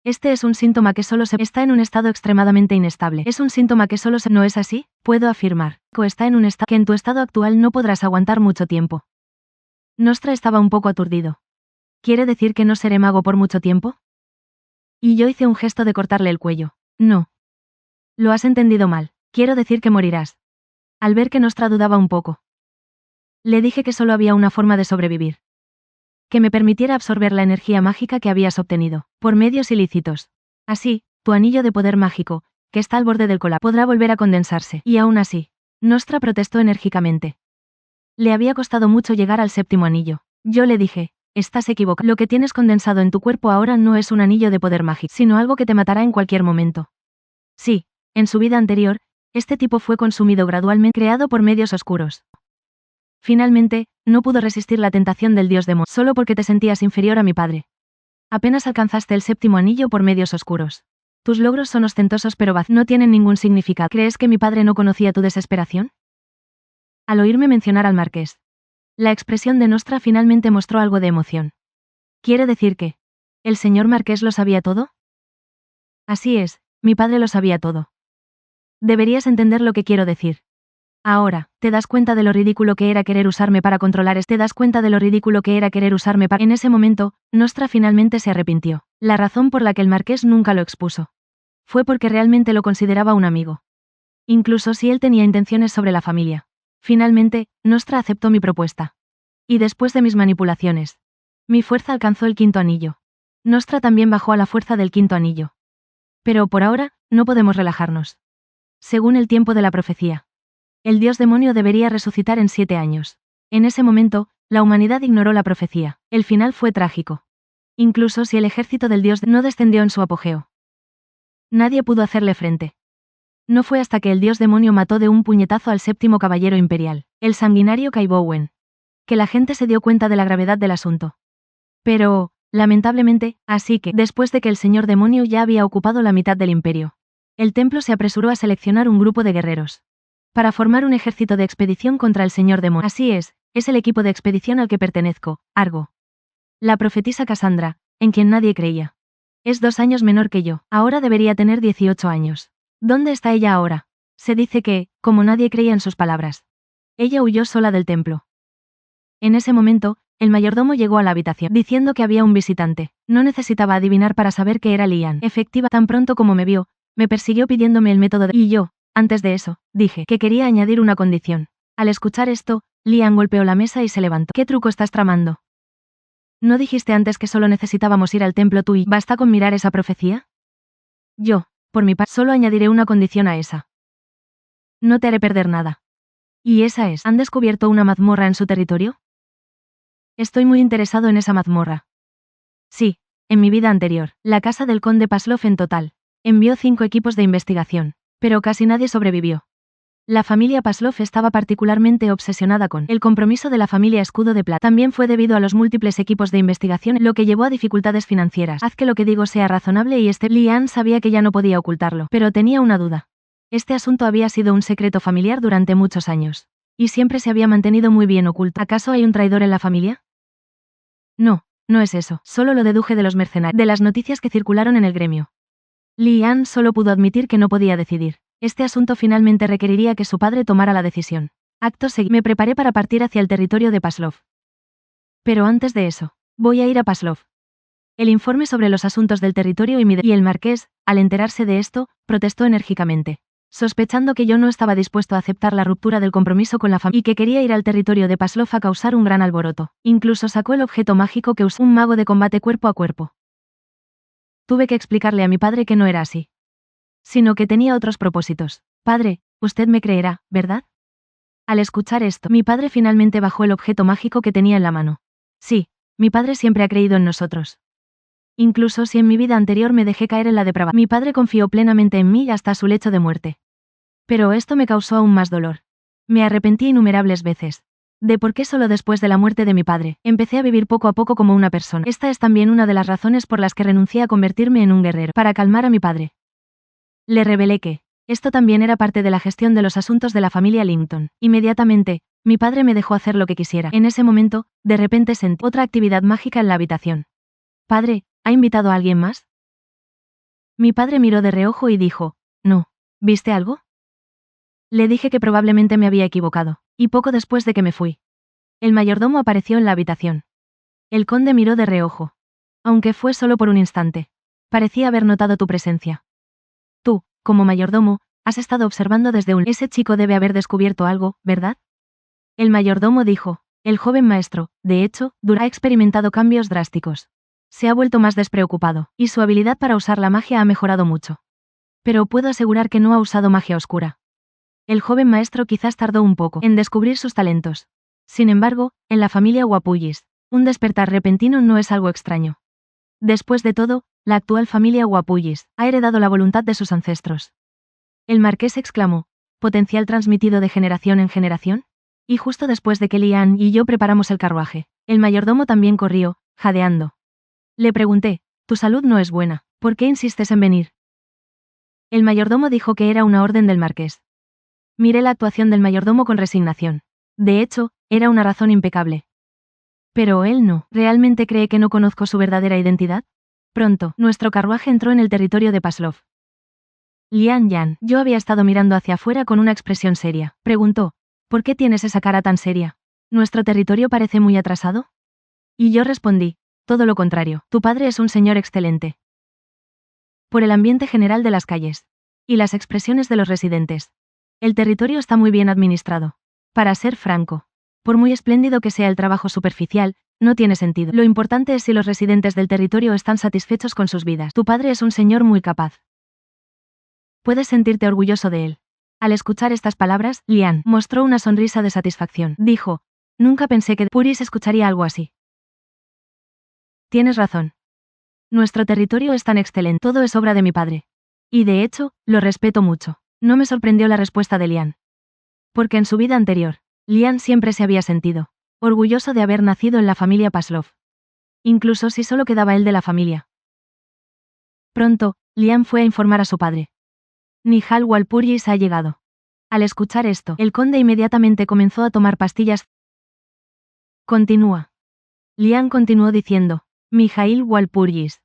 A: Este es un síntoma que solo se está en un estado extremadamente inestable. Es un síntoma que solo se ¿no es así? Puedo afirmar que está en un estado que en tu estado actual no podrás aguantar mucho tiempo. Nostra estaba un poco aturdido. ¿Quiere decir que no seré mago por mucho tiempo? Y yo hice un gesto de cortarle el cuello. No. Lo has entendido mal. Quiero decir que morirás. Al ver que Nostra dudaba un poco, le dije que solo había una forma de sobrevivir. Que me permitiera absorber la energía mágica que habías obtenido, por medios ilícitos. Así, tu anillo de poder mágico, que está al borde del colapso, podrá volver a condensarse. Y aún así, Nostra protestó enérgicamente. Le había costado mucho llegar al 7º anillo. Yo le dije, estás equivocado. Lo que tienes condensado en tu cuerpo ahora no es un anillo de poder mágico, sino algo que te matará en cualquier momento. Sí, en su vida anterior, este tipo fue consumido gradualmente, creado por medios oscuros. Finalmente, no pudo resistir la tentación del dios demonio, solo porque te sentías inferior a mi padre. Apenas alcanzaste el 7º anillo por medios oscuros. Tus logros son ostentosos pero no tienen ningún significado. ¿Crees que mi padre no conocía tu desesperación? Al oírme mencionar al marqués, la expresión de Nostra finalmente mostró algo de emoción. ¿Quiere decir que el señor marqués lo sabía todo? Así es, mi padre lo sabía todo. Deberías entender lo que quiero decir. Ahora, ¿te das cuenta de lo ridículo que era querer usarme para controlar? ¿Te das cuenta de lo ridículo que era querer usarme para...? En ese momento, Nostra finalmente se arrepintió. La razón por la que el marqués nunca lo expuso fue porque realmente lo consideraba un amigo. Incluso si él tenía intenciones sobre la familia. Finalmente, Nostra aceptó mi propuesta. Y después de mis manipulaciones, mi fuerza alcanzó el quinto anillo. Nostra también bajó a la fuerza del quinto anillo. Pero por ahora, no podemos relajarnos. Según el tiempo de la profecía, el dios demonio debería resucitar en 7 años. En ese momento, la humanidad ignoró la profecía. El final fue trágico. Incluso si el ejército del dios no descendió en su apogeo. Nadie pudo hacerle frente. No fue hasta que el dios demonio mató de un puñetazo al séptimo caballero imperial, el sanguinario Kai Bowen, que la gente se dio cuenta de la gravedad del asunto. Pero, lamentablemente, así que, después de que el señor demonio ya había ocupado la mitad del imperio, el templo se apresuró a seleccionar un grupo de guerreros para formar un ejército de expedición contra el señor demonio. Así es el equipo de expedición al que pertenezco, Argo. La profetisa Cassandra, en quien nadie creía. Es 2 años menor que yo, ahora debería tener 18 años. ¿Dónde está ella ahora? Se dice que, como nadie creía en sus palabras, ella huyó sola del templo. En ese momento, el mayordomo llegó a la habitación, diciendo que había un visitante. No necesitaba adivinar para saber que era Lian. Efectiva, tan pronto como me vio, me persiguió pidiéndome el método de... Y yo, antes de eso, dije que quería añadir una condición. Al escuchar esto, Lian golpeó la mesa y se levantó. ¿Qué truco estás tramando? ¿No dijiste antes que solo necesitábamos ir al templo tú y basta con mirar esa profecía? Yo, por mi parte, solo añadiré una condición a esa. No te haré perder nada. ¿Y esa es? ¿Han descubierto una mazmorra en su territorio? Estoy muy interesado en esa mazmorra. Sí, en mi vida anterior, la casa del conde Paslov en total envió 5 equipos de investigación, pero casi nadie sobrevivió. La familia Paslov estaba particularmente obsesionada con el compromiso de la familia Escudo de Plata. También fue debido a los múltiples equipos de investigación, lo que llevó a dificultades financieras. Haz que lo que digo sea razonable y Lian sabía que ya no podía ocultarlo, pero tenía una duda. Este asunto había sido un secreto familiar durante muchos años. Y siempre se había mantenido muy bien oculto. ¿Acaso hay un traidor en la familia? No, no es eso. Solo lo deduje de los mercenarios, de las noticias que circularon en el gremio. Lian solo pudo admitir que no podía decidir. Este asunto finalmente requeriría que su padre tomara la decisión. Acto seguido, me preparé para partir hacia el territorio de Paslov. Pero antes de eso, voy a ir a Paslov. El informe sobre los asuntos del territorio y el marqués, al enterarse de esto, protestó enérgicamente, sospechando que yo no estaba dispuesto a aceptar la ruptura del compromiso con la familia y que quería ir al territorio de Paslov a causar un gran alboroto. Incluso sacó el objeto mágico que usó, un mago de combate cuerpo a cuerpo. Tuve que explicarle a mi padre que no era así, sino que tenía otros propósitos. Padre, usted me creerá, ¿verdad? Al escuchar esto, mi padre finalmente bajó el objeto mágico que tenía en la mano. Sí, mi padre siempre ha creído en nosotros. Incluso si en mi vida anterior me dejé caer en la depravación, mi padre confió plenamente en mí hasta su lecho de muerte. Pero esto me causó aún más dolor. Me arrepentí innumerables veces. De por qué solo después de la muerte de mi padre, empecé a vivir poco a poco como una persona. Esta es también una de las razones por las que renuncié a convertirme en un guerrero, para calmar a mi padre. Le revelé que esto también era parte de la gestión de los asuntos de la familia Linton. Inmediatamente, mi padre me dejó hacer lo que quisiera. En ese momento, de repente sentí otra actividad mágica en la habitación. Padre, ¿ha invitado a alguien más? Mi padre miró de reojo y dijo, no. ¿Viste algo? Le dije que probablemente me había equivocado, y poco después de que me fui, el mayordomo apareció en la habitación. El conde miró de reojo. Aunque fue solo por un instante. Parecía haber notado tu presencia. Tú, como mayordomo, has estado observando desde un... Ese chico debe haber descubierto algo, ¿verdad? El mayordomo dijo, el joven maestro, de hecho, ha experimentado cambios drásticos. Se ha vuelto más despreocupado, y su habilidad para usar la magia ha mejorado mucho. Pero puedo asegurar que no ha usado magia oscura. El joven maestro quizás tardó un poco en descubrir sus talentos. Sin embargo, en la familia Wapullis, un despertar repentino no es algo extraño. Después de todo, la actual familia Wapullis ha heredado la voluntad de sus ancestros. El marqués exclamó, ¿potencial transmitido de generación en generación? Y justo después de que Lian y yo preparamos el carruaje, el mayordomo también corrió, jadeando. Le pregunté, tu salud no es buena, ¿por qué insistes en venir? El mayordomo dijo que era una orden del marqués. Miré la actuación del mayordomo con resignación. De hecho, era una razón impecable. Pero él no. ¿Realmente cree que no conozco su verdadera identidad? Pronto, nuestro carruaje entró en el territorio de Pavlov. Lian Yan, yo había estado mirando hacia afuera con una expresión seria. Preguntó, ¿por qué tienes esa cara tan seria? ¿Nuestro territorio parece muy atrasado? Y yo respondí, todo lo contrario, tu padre es un señor excelente. Por el ambiente general de las calles. Y las expresiones de los residentes. El territorio está muy bien administrado. Para ser franco. Por muy espléndido que sea el trabajo superficial, no tiene sentido. Lo importante es si los residentes del territorio están satisfechos con sus vidas. Tu padre es un señor muy capaz. Puedes sentirte orgulloso de él. Al escuchar estas palabras, Lian mostró una sonrisa de satisfacción. Dijo, nunca pensé que Puris escucharía algo así. Tienes razón. Nuestro territorio es tan excelente. Todo es obra de mi padre. Y de hecho, lo respeto mucho. No me sorprendió la respuesta de Lian. Porque en su vida anterior, Lian siempre se había sentido orgulloso de haber nacido en la familia Pavlov. Incluso si solo quedaba él de la familia. Pronto, Lian fue a informar a su padre. Nihal Walpurgis ha llegado. Al escuchar esto, el conde inmediatamente comenzó a tomar pastillas. Continúa. Lian continuó diciendo, Mijail Walpurgis.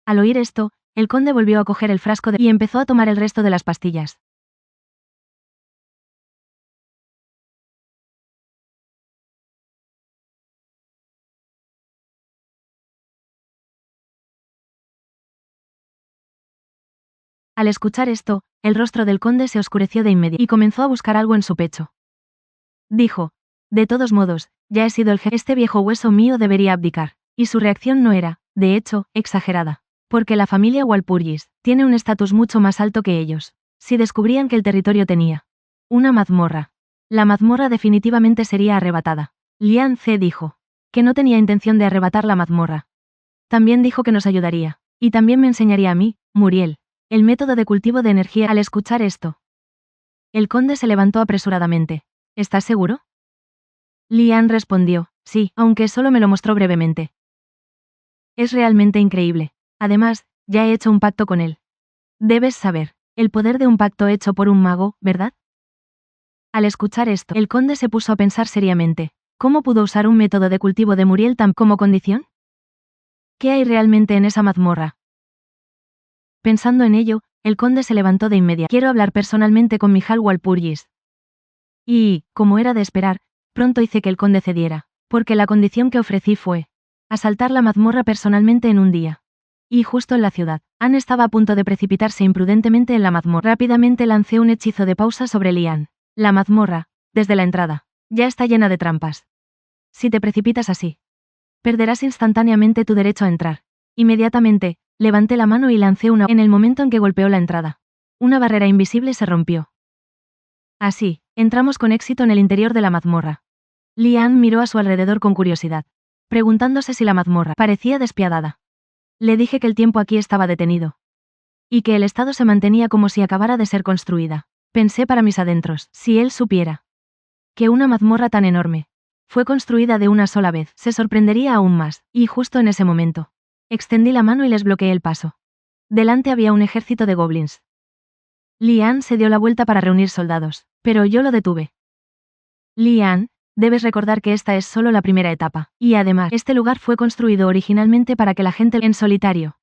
A: Al oír esto, el conde volvió a coger el frasco y empezó a tomar el resto de las pastillas. Al escuchar esto, el rostro del conde se oscureció de inmediato y comenzó a buscar algo en su pecho. Dijo, de todos modos, ya he sido el jefe. Este viejo hueso mío debería abdicar. Y su reacción no era, de hecho, exagerada. Porque la familia Walpurgis tiene un estatus mucho más alto que ellos. Si descubrían que el territorio tenía una mazmorra, la mazmorra definitivamente sería arrebatada. Lian C dijo que no tenía intención de arrebatar la mazmorra. También dijo que nos ayudaría. Y también me enseñaría a mí, Muriel, el método de cultivo de energía. Al escuchar esto, el conde se levantó apresuradamente. ¿Estás seguro? Lian respondió, sí, aunque solo me lo mostró brevemente. Es realmente increíble. Además, ya he hecho un pacto con él. Debes saber, el poder de un pacto hecho por un mago, ¿verdad? Al escuchar esto, el conde se puso a pensar seriamente. ¿Cómo pudo usar un método de cultivo de Muriel tan como condición? ¿Qué hay realmente en esa mazmorra? Pensando en ello, el conde se levantó de inmediato. Quiero hablar personalmente con Mijail Walpurgis. Y, como era de esperar, pronto hice que el conde cediera, porque la condición que ofrecí fue asaltar la mazmorra personalmente en un día. Y justo en la ciudad, Anne estaba a punto de precipitarse imprudentemente en la mazmorra. Rápidamente lancé un hechizo de pausa sobre Lian. La mazmorra, desde la entrada, ya está llena de trampas. Si te precipitas así, perderás instantáneamente tu derecho a entrar. Inmediatamente, levanté la mano y lancé una. En el momento en que golpeó la entrada, una barrera invisible se rompió. Así, entramos con éxito en el interior de la mazmorra. Lian miró a su alrededor con curiosidad, preguntándose si la mazmorra parecía despiadada. Le dije que el tiempo aquí estaba detenido. Y que el estado se mantenía como si acabara de ser construida. Pensé para mis adentros, si él supiera que una mazmorra tan enorme fue construida de una sola vez, se sorprendería aún más, y justo en ese momento, extendí la mano y les bloqueé el paso. Delante había un ejército de goblins. Lian se dio la vuelta para reunir soldados, pero yo lo detuve. Lian, debes recordar que esta es solo la primera etapa, y además, este lugar fue construido originalmente para que la gente en solitario.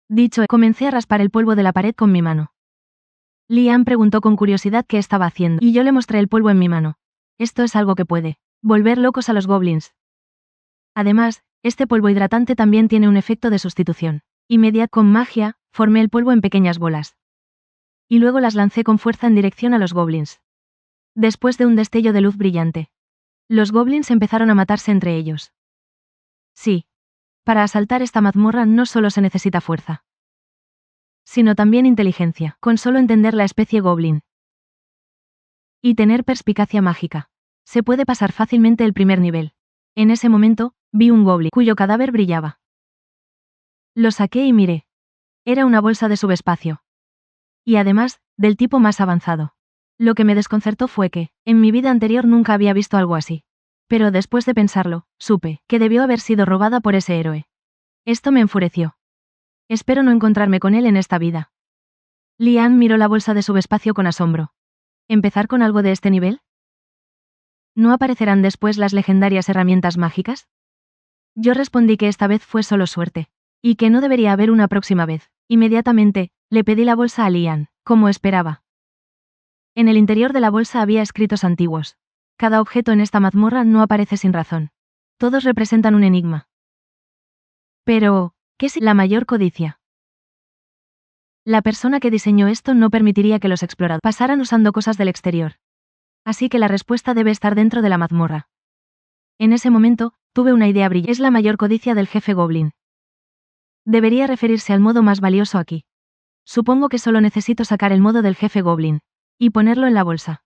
A: Dicho, comencé a raspar el polvo de la pared con mi mano. Lian preguntó con curiosidad qué estaba haciendo, y yo le mostré el polvo en mi mano. Esto es algo que puede volver locos a los goblins. Además, este polvo hidratante también tiene un efecto de sustitución. Con magia, formé el polvo en pequeñas bolas. Y luego las lancé con fuerza en dirección a los goblins. Después de un destello de luz brillante, los goblins empezaron a matarse entre ellos. Sí. Para asaltar esta mazmorra no solo se necesita fuerza, sino también inteligencia, con solo entender la especie goblin. Y tener perspicacia mágica. Se puede pasar fácilmente el primer nivel. En ese momento, vi un goblin, cuyo cadáver brillaba. Lo saqué y miré. Era una bolsa de subespacio. Y además, del tipo más avanzado. Lo que me desconcertó fue que, en mi vida anterior nunca había visto algo así. Pero después de pensarlo, supe que debió haber sido robada por ese héroe. Esto me enfureció. Espero no encontrarme con él en esta vida. Lian miró la bolsa de subespacio con asombro. ¿Empezar con algo de este nivel? ¿No aparecerán después las legendarias herramientas mágicas? Yo respondí que esta vez fue solo suerte. Y que no debería haber una próxima vez. Inmediatamente, le pedí la bolsa a Lian, como esperaba. En el interior de la bolsa había escritos antiguos. Cada objeto en esta mazmorra no aparece sin razón. Todos representan un enigma. Pero, ¿qué es la mayor codicia? La persona que diseñó esto no permitiría que los exploradores pasaran usando cosas del exterior. Así que la respuesta debe estar dentro de la mazmorra. En ese momento, tuve una idea brillante. Es la mayor codicia del jefe Goblin. Debería referirse al modo más valioso aquí. Supongo que solo necesito sacar el modo del jefe Goblin. Y ponerlo en la bolsa.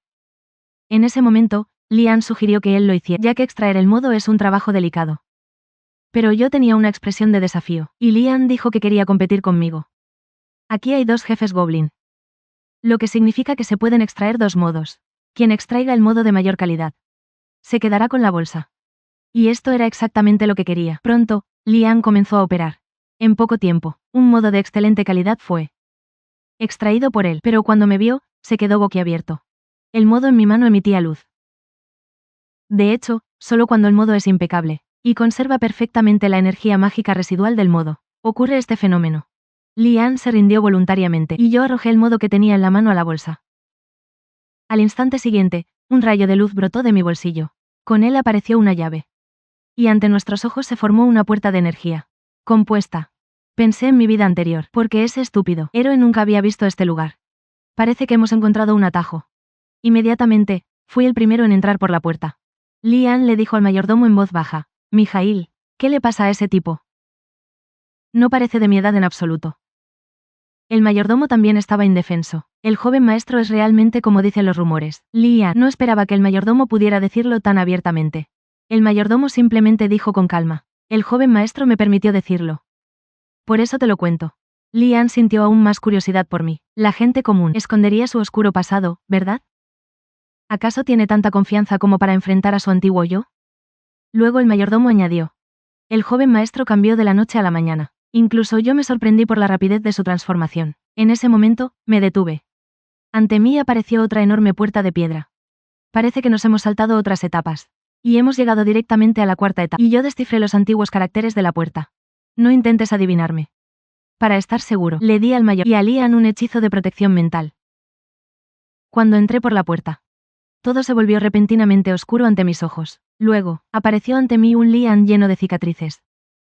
A: En ese momento, Lian sugirió que él lo hiciera, ya que extraer el modo es un trabajo delicado. Pero yo tenía una expresión de desafío, y Lian dijo que quería competir conmigo. Aquí hay 2 jefes Goblin. Lo que significa que se pueden extraer 2 modos. Quien extraiga el modo de mayor calidad se quedará con la bolsa. Y esto era exactamente lo que quería. Pronto, Lian comenzó a operar. En poco tiempo, un modo de excelente calidad fue extraído por él, pero cuando me vio, se quedó boquiabierto. El modo en mi mano emitía luz. De hecho, solo cuando el modo es impecable, y conserva perfectamente la energía mágica residual del modo, ocurre este fenómeno. Lian se rindió voluntariamente, y yo arrojé el modo que tenía en la mano a la bolsa. Al instante siguiente, un rayo de luz brotó de mi bolsillo. Con él apareció una llave. Y ante nuestros ojos se formó una puerta de energía. Compuesta. Pensé en mi vida anterior, porque ese estúpido héroe nunca había visto este lugar. Parece que hemos encontrado un atajo. Inmediatamente, fui el primero en entrar por la puerta. Lian le dijo al mayordomo en voz baja: Mijail, ¿qué le pasa a ese tipo? No parece de mi edad en absoluto. El mayordomo también estaba indefenso. El joven maestro es realmente como dicen los rumores. Lian no esperaba que el mayordomo pudiera decirlo tan abiertamente. El mayordomo simplemente dijo con calma: el joven maestro me permitió decirlo. Por eso te lo cuento. Lian sintió aún más curiosidad por mí. La gente común escondería su oscuro pasado, ¿verdad? ¿Acaso tiene tanta confianza como para enfrentar a su antiguo yo? Luego el mayordomo añadió: el joven maestro cambió de la noche a la mañana. Incluso yo me sorprendí por la rapidez de su transformación. En ese momento, me detuve. Ante mí apareció otra enorme puerta de piedra. Parece que nos hemos saltado otras etapas. Y hemos llegado directamente a la 4ª etapa. Y yo descifré los antiguos caracteres de la puerta. No intentes adivinarme. Para estar seguro, le di al mayor y a Lian un hechizo de protección mental. Cuando entré por la puerta, todo se volvió repentinamente oscuro ante mis ojos. Luego, apareció ante mí un Lian lleno de cicatrices.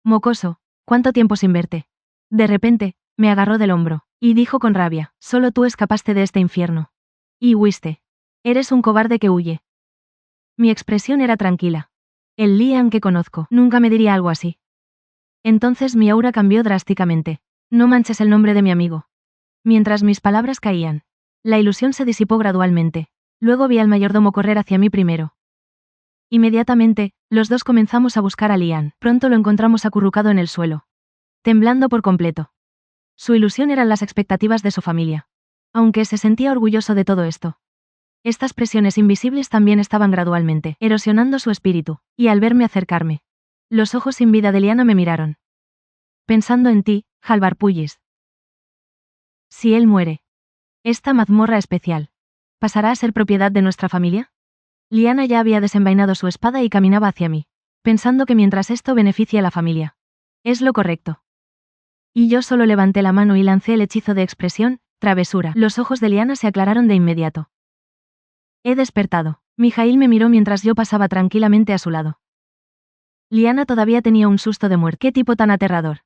A: Mocoso, ¿cuánto tiempo sin verte? De repente, me agarró del hombro, y dijo con rabia: solo tú escapaste de este infierno. Y huiste. Eres un cobarde que huye. Mi expresión era tranquila. El Lian que conozco nunca me diría algo así. Entonces mi aura cambió drásticamente. No manches el nombre de mi amigo. Mientras mis palabras caían, la ilusión se disipó gradualmente. Luego vi al mayordomo correr hacia mí primero. Inmediatamente, los dos comenzamos a buscar a Lian. Pronto lo encontramos acurrucado en el suelo, temblando por completo. Su ilusión eran las expectativas de su familia. Aunque se sentía orgulloso de todo esto. Estas presiones invisibles también estaban gradualmente erosionando su espíritu, y al verme acercarme, los ojos sin vida de Liana me miraron. Pensando en ti, Halvar Pullis. Si él muere, esta mazmorra especial ¿pasará a ser propiedad de nuestra familia? Liana ya había desenvainado su espada y caminaba hacia mí, pensando que mientras esto beneficia a la familia, es lo correcto. Y yo solo levanté la mano y lancé el hechizo de expresión, travesura. Los ojos de Liana se aclararon de inmediato. He despertado. Mijail me miró mientras yo pasaba tranquilamente a su lado. Liana todavía tenía un susto de muerte. ¡Qué tipo tan aterrador!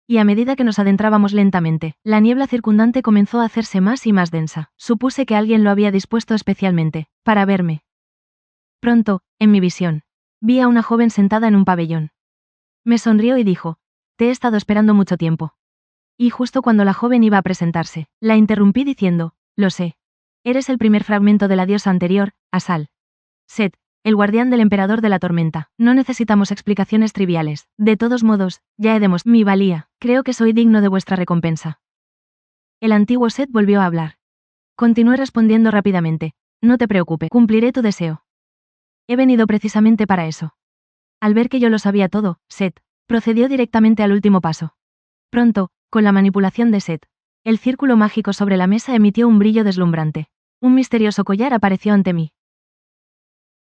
A: Y a medida que nos adentrábamos lentamente, la niebla circundante comenzó a hacerse más y más densa. Supuse que alguien lo había dispuesto especialmente para verme. Pronto, en mi visión, vi a una joven sentada en un pabellón. Me sonrió y dijo: te he estado esperando mucho tiempo. Y justo cuando la joven iba a presentarse, la interrumpí diciendo: lo sé. Eres el primer fragmento de la diosa anterior, Asal. Set, el guardián del emperador de la tormenta. No necesitamos explicaciones triviales. De todos modos, ya he demostrado mi valía. Creo que soy digno de vuestra recompensa. El antiguo Set volvió a hablar. Continué respondiendo rápidamente: no te preocupes, cumpliré tu deseo. He venido precisamente para eso. Al ver que yo lo sabía todo, Set procedió directamente al último paso. Pronto, con la manipulación de Set, el círculo mágico sobre la mesa emitió un brillo deslumbrante. Un misterioso collar apareció ante mí.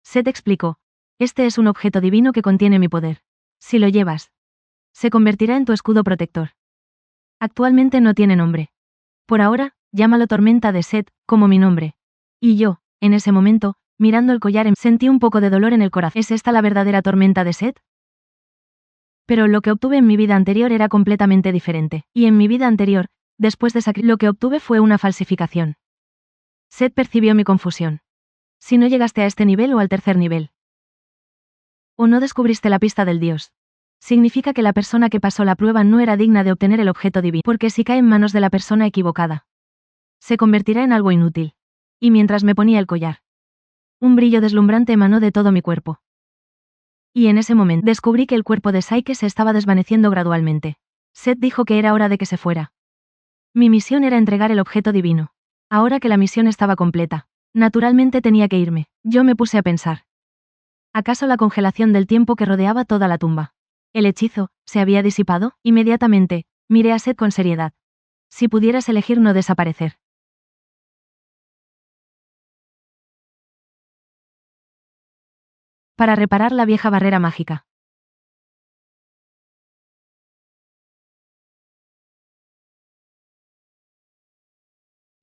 A: Set explicó. Este es un objeto divino que contiene mi poder. Si lo llevas, se convertirá en tu escudo protector. Actualmente no tiene nombre. Por ahora, llámalo tormenta de Set, como mi nombre. Y yo, en ese momento, mirando el collar, sentí un poco de dolor en el corazón. ¿Es esta la verdadera tormenta de Set? Pero lo que obtuve en mi vida anterior era completamente diferente. Y en mi vida anterior, después de lo que obtuve fue una falsificación. Set percibió mi confusión. Si no llegaste a este nivel o al tercer nivel, o no descubriste la pista del dios, significa que la persona que pasó la prueba no era digna de obtener el objeto divino, porque si cae en manos de la persona equivocada, se convertirá en algo inútil. Y mientras me ponía el collar, un brillo deslumbrante emanó de todo mi cuerpo. Y en ese momento descubrí que el cuerpo de Saike se estaba desvaneciendo gradualmente. Set dijo que era hora de que se fuera. Mi misión era entregar el objeto divino. Ahora que la misión estaba completa, naturalmente tenía que irme. Yo me puse a pensar. ¿Acaso la congelación del tiempo que rodeaba toda la tumba? ¿El hechizo se había disipado? Inmediatamente, miré a Set con seriedad. Si pudieras elegir no desaparecer. Para reparar la vieja barrera mágica.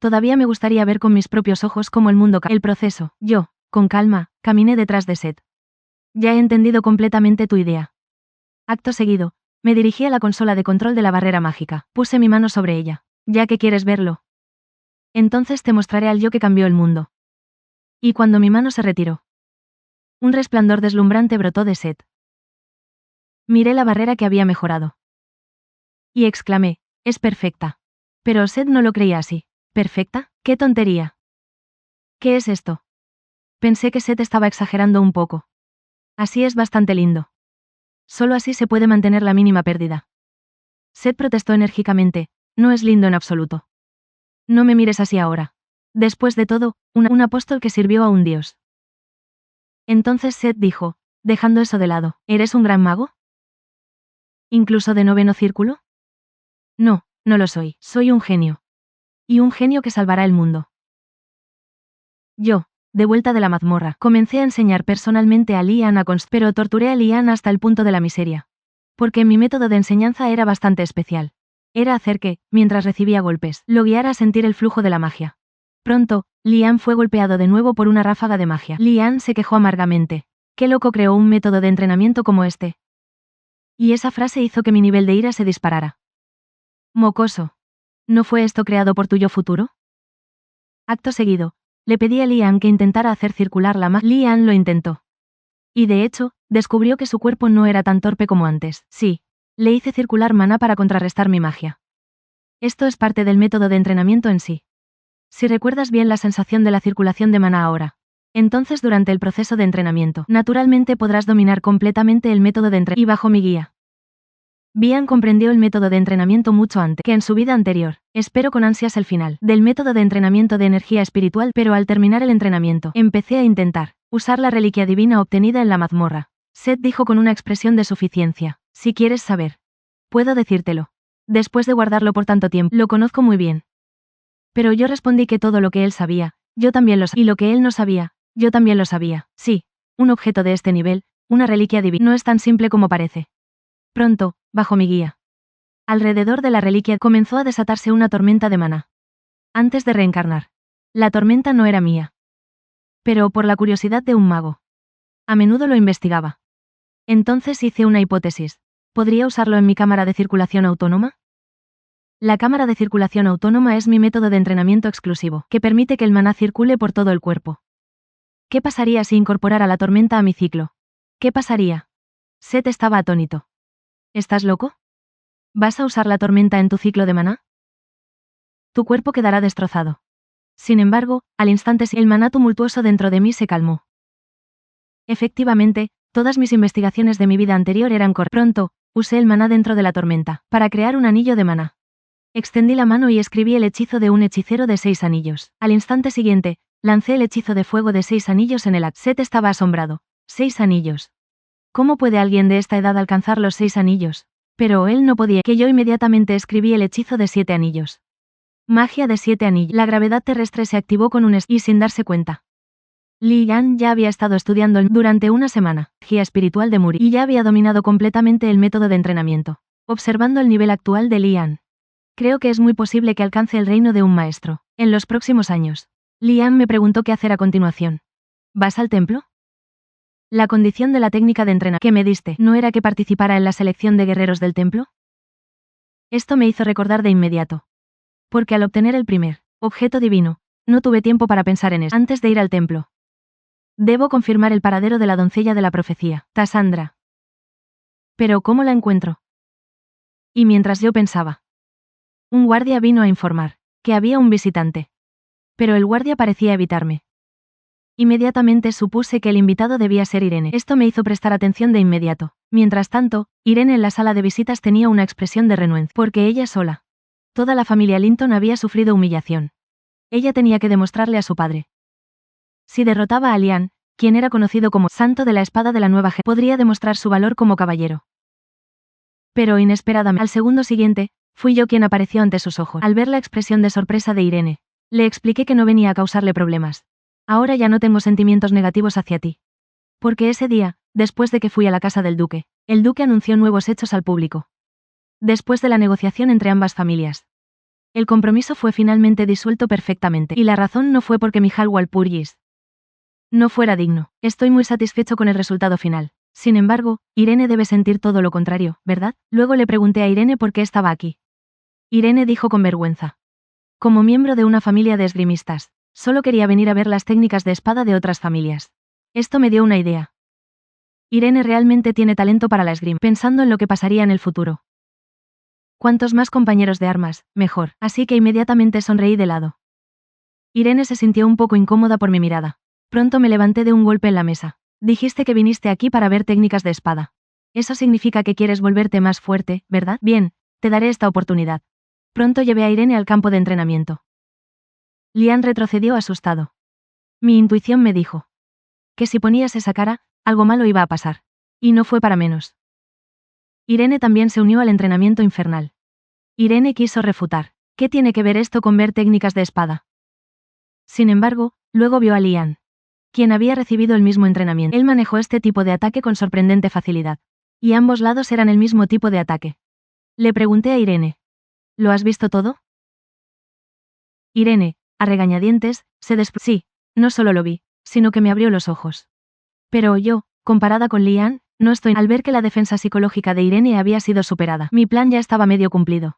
A: Todavía me gustaría ver con mis propios ojos cómo el mundo el proceso. Yo, con calma, caminé detrás de Set. Ya he entendido completamente tu idea. Acto seguido, me dirigí a la consola de control de la barrera mágica. Puse mi mano sobre ella. Ya que quieres verlo, entonces te mostraré al yo que cambió el mundo. Y cuando mi mano se retiró, un resplandor deslumbrante brotó de Set. Miré la barrera que había mejorado. Y exclamé, es perfecta. Pero Set no lo creía así. ¿Perfecta? ¡Qué tontería! ¿Qué es esto? Pensé que Set estaba exagerando un poco. Así es bastante lindo. Solo así se puede mantener la mínima pérdida. Set protestó enérgicamente, no es lindo en absoluto. No me mires así ahora. Después de todo, un apóstol que sirvió a un dios. Entonces Set dijo, dejando eso de lado, ¿eres un gran mago? ¿Incluso de noveno círculo? No, no lo soy, soy un genio. Y un genio que salvará el mundo. Yo, de vuelta de la mazmorra, comencé a enseñar personalmente a Lian pero torturé a Lian hasta el punto de la miseria. Porque mi método de enseñanza era bastante especial. Era hacer que, mientras recibía golpes, lo guiara a sentir el flujo de la magia. Pronto, Lian fue golpeado de nuevo por una ráfaga de magia. Lian se quejó amargamente. ¿Qué loco creó un método de entrenamiento como este? Y esa frase hizo que mi nivel de ira se disparara. Mocoso. ¿No fue esto creado por tu yo futuro? Acto seguido, le pedí a Lian que intentara hacer circular la magia. Lian lo intentó. Y de hecho, descubrió que su cuerpo no era tan torpe como antes. Sí, le hice circular maná para contrarrestar mi magia. Esto es parte del método de entrenamiento en sí. Si recuerdas bien la sensación de la circulación de maná ahora, entonces durante el proceso de entrenamiento, naturalmente podrás dominar completamente el método de entrenamiento. Y bajo mi guía, Bian comprendió el método de entrenamiento mucho antes que en su vida anterior. Espero con ansias el final del método de entrenamiento de energía espiritual, pero al terminar el entrenamiento, empecé a intentar usar la reliquia divina obtenida en la mazmorra. Set dijo con una expresión de suficiencia. Si quieres saber, puedo decírtelo. Después de guardarlo por tanto tiempo, lo conozco muy bien. Pero yo respondí que todo lo que él sabía, yo también lo sabía. Y lo que él no sabía, yo también lo sabía. Sí, un objeto de este nivel, una reliquia divina, no es tan simple como parece. Pronto, bajo mi guía, alrededor de la reliquia comenzó a desatarse una tormenta de maná. Antes de reencarnar, la tormenta no era mía. Pero por la curiosidad de un mago. A menudo lo investigaba. Entonces hice una hipótesis. ¿Podría usarlo en mi cámara de circulación autónoma? La cámara de circulación autónoma es mi método de entrenamiento exclusivo, que permite que el maná circule por todo el cuerpo. ¿Qué pasaría si incorporara la tormenta a mi ciclo? ¿Qué pasaría? Set estaba atónito. ¿Estás loco? ¿Vas a usar la tormenta en tu ciclo de maná? Tu cuerpo quedará destrozado. Sin embargo, al instante el maná tumultuoso dentro de mí se calmó. Efectivamente, todas mis investigaciones de mi vida anterior eran correctas. Pronto, usé el maná dentro de la tormenta, para crear un anillo de maná. Extendí la mano y escribí el hechizo de un hechicero de 6 anillos. Al instante siguiente, lancé el hechizo de fuego de 6 anillos en el acto. Set estaba asombrado. 6 anillos. ¿Cómo puede alguien de esta edad alcanzar los 6 anillos? Pero él no podía, que yo inmediatamente escribí el hechizo de 7 anillos. Magia de 7 anillos. La gravedad terrestre se activó con y sin darse cuenta. Li Yan ya había estado estudiando durante una semana, guía espiritual de Muri, y ya había dominado completamente el método de entrenamiento. Observando el nivel actual de Li Yan, creo que es muy posible que alcance el reino de un maestro en los próximos años. Li Yan me preguntó qué hacer a continuación. ¿Vas al templo? La condición de la técnica de entrenamiento que me diste no era que participara en la selección de guerreros del templo. Esto me hizo recordar de inmediato. Porque al obtener el primer objeto divino, no tuve tiempo para pensar en eso antes de ir al templo. Debo confirmar el paradero de la doncella de la profecía, Tasandra. Pero ¿cómo la encuentro? Y mientras yo pensaba, un guardia vino a informar que había un visitante. Pero el guardia parecía evitarme. Inmediatamente supuse que el invitado debía ser Irene. Esto me hizo prestar atención de inmediato. Mientras tanto, Irene en la sala de visitas tenía una expresión de renuencia, porque ella sola. Toda la familia Linton había sufrido humillación. Ella tenía que demostrarle a su padre. Si derrotaba a Lian, quien era conocido como Santo de la Espada de la Nueva Generación, podría demostrar su valor como caballero. Pero inesperadamente, al segundo siguiente, fui yo quien apareció ante sus ojos. Al ver la expresión de sorpresa de Irene, le expliqué que no venía a causarle problemas. Ahora ya no tengo sentimientos negativos hacia ti. Porque ese día, después de que fui a la casa del duque, el duque anunció nuevos hechos al público. Después de la negociación entre ambas familias, el compromiso fue finalmente disuelto perfectamente, y la razón no fue porque Mijal Walpurgis no fuera digno. Estoy muy satisfecho con el resultado final. Sin embargo, Irene debe sentir todo lo contrario, ¿verdad? Luego le pregunté a Irene por qué estaba aquí. Irene dijo con vergüenza. Como miembro de una familia de esgrimistas, solo quería venir a ver las técnicas de espada de otras familias. Esto me dio una idea. Irene realmente tiene talento para la esgrima, pensando en lo que pasaría en el futuro. Cuantos más compañeros de armas, mejor, así que inmediatamente sonreí de lado. Irene se sintió un poco incómoda por mi mirada. Pronto me levanté de un golpe en la mesa. Dijiste que viniste aquí para ver técnicas de espada. Eso significa que quieres volverte más fuerte, ¿verdad? Bien, te daré esta oportunidad. Pronto llevé a Irene al campo de entrenamiento. Lian retrocedió asustado. Mi intuición me dijo que si ponías esa cara, algo malo iba a pasar. Y no fue para menos. Irene también se unió al entrenamiento infernal. Irene quiso refutar. ¿Qué tiene que ver esto con ver técnicas de espada? Sin embargo, luego vio a Lian, quien había recibido el mismo entrenamiento. Él manejó este tipo de ataque con sorprendente facilidad. Y ambos lados eran el mismo tipo de ataque. Le pregunté a Irene. ¿Lo has visto todo? Irene, a regañadientes, sí, no solo lo vi, sino que me abrió los ojos. Pero yo, comparada con Lian, no estoy. Al ver que la defensa psicológica de Irene había sido superada, mi plan ya estaba medio cumplido.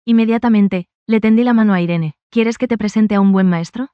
A: Inmediatamente, le tendí la mano a Irene. ¿Quieres que te presente a un buen maestro?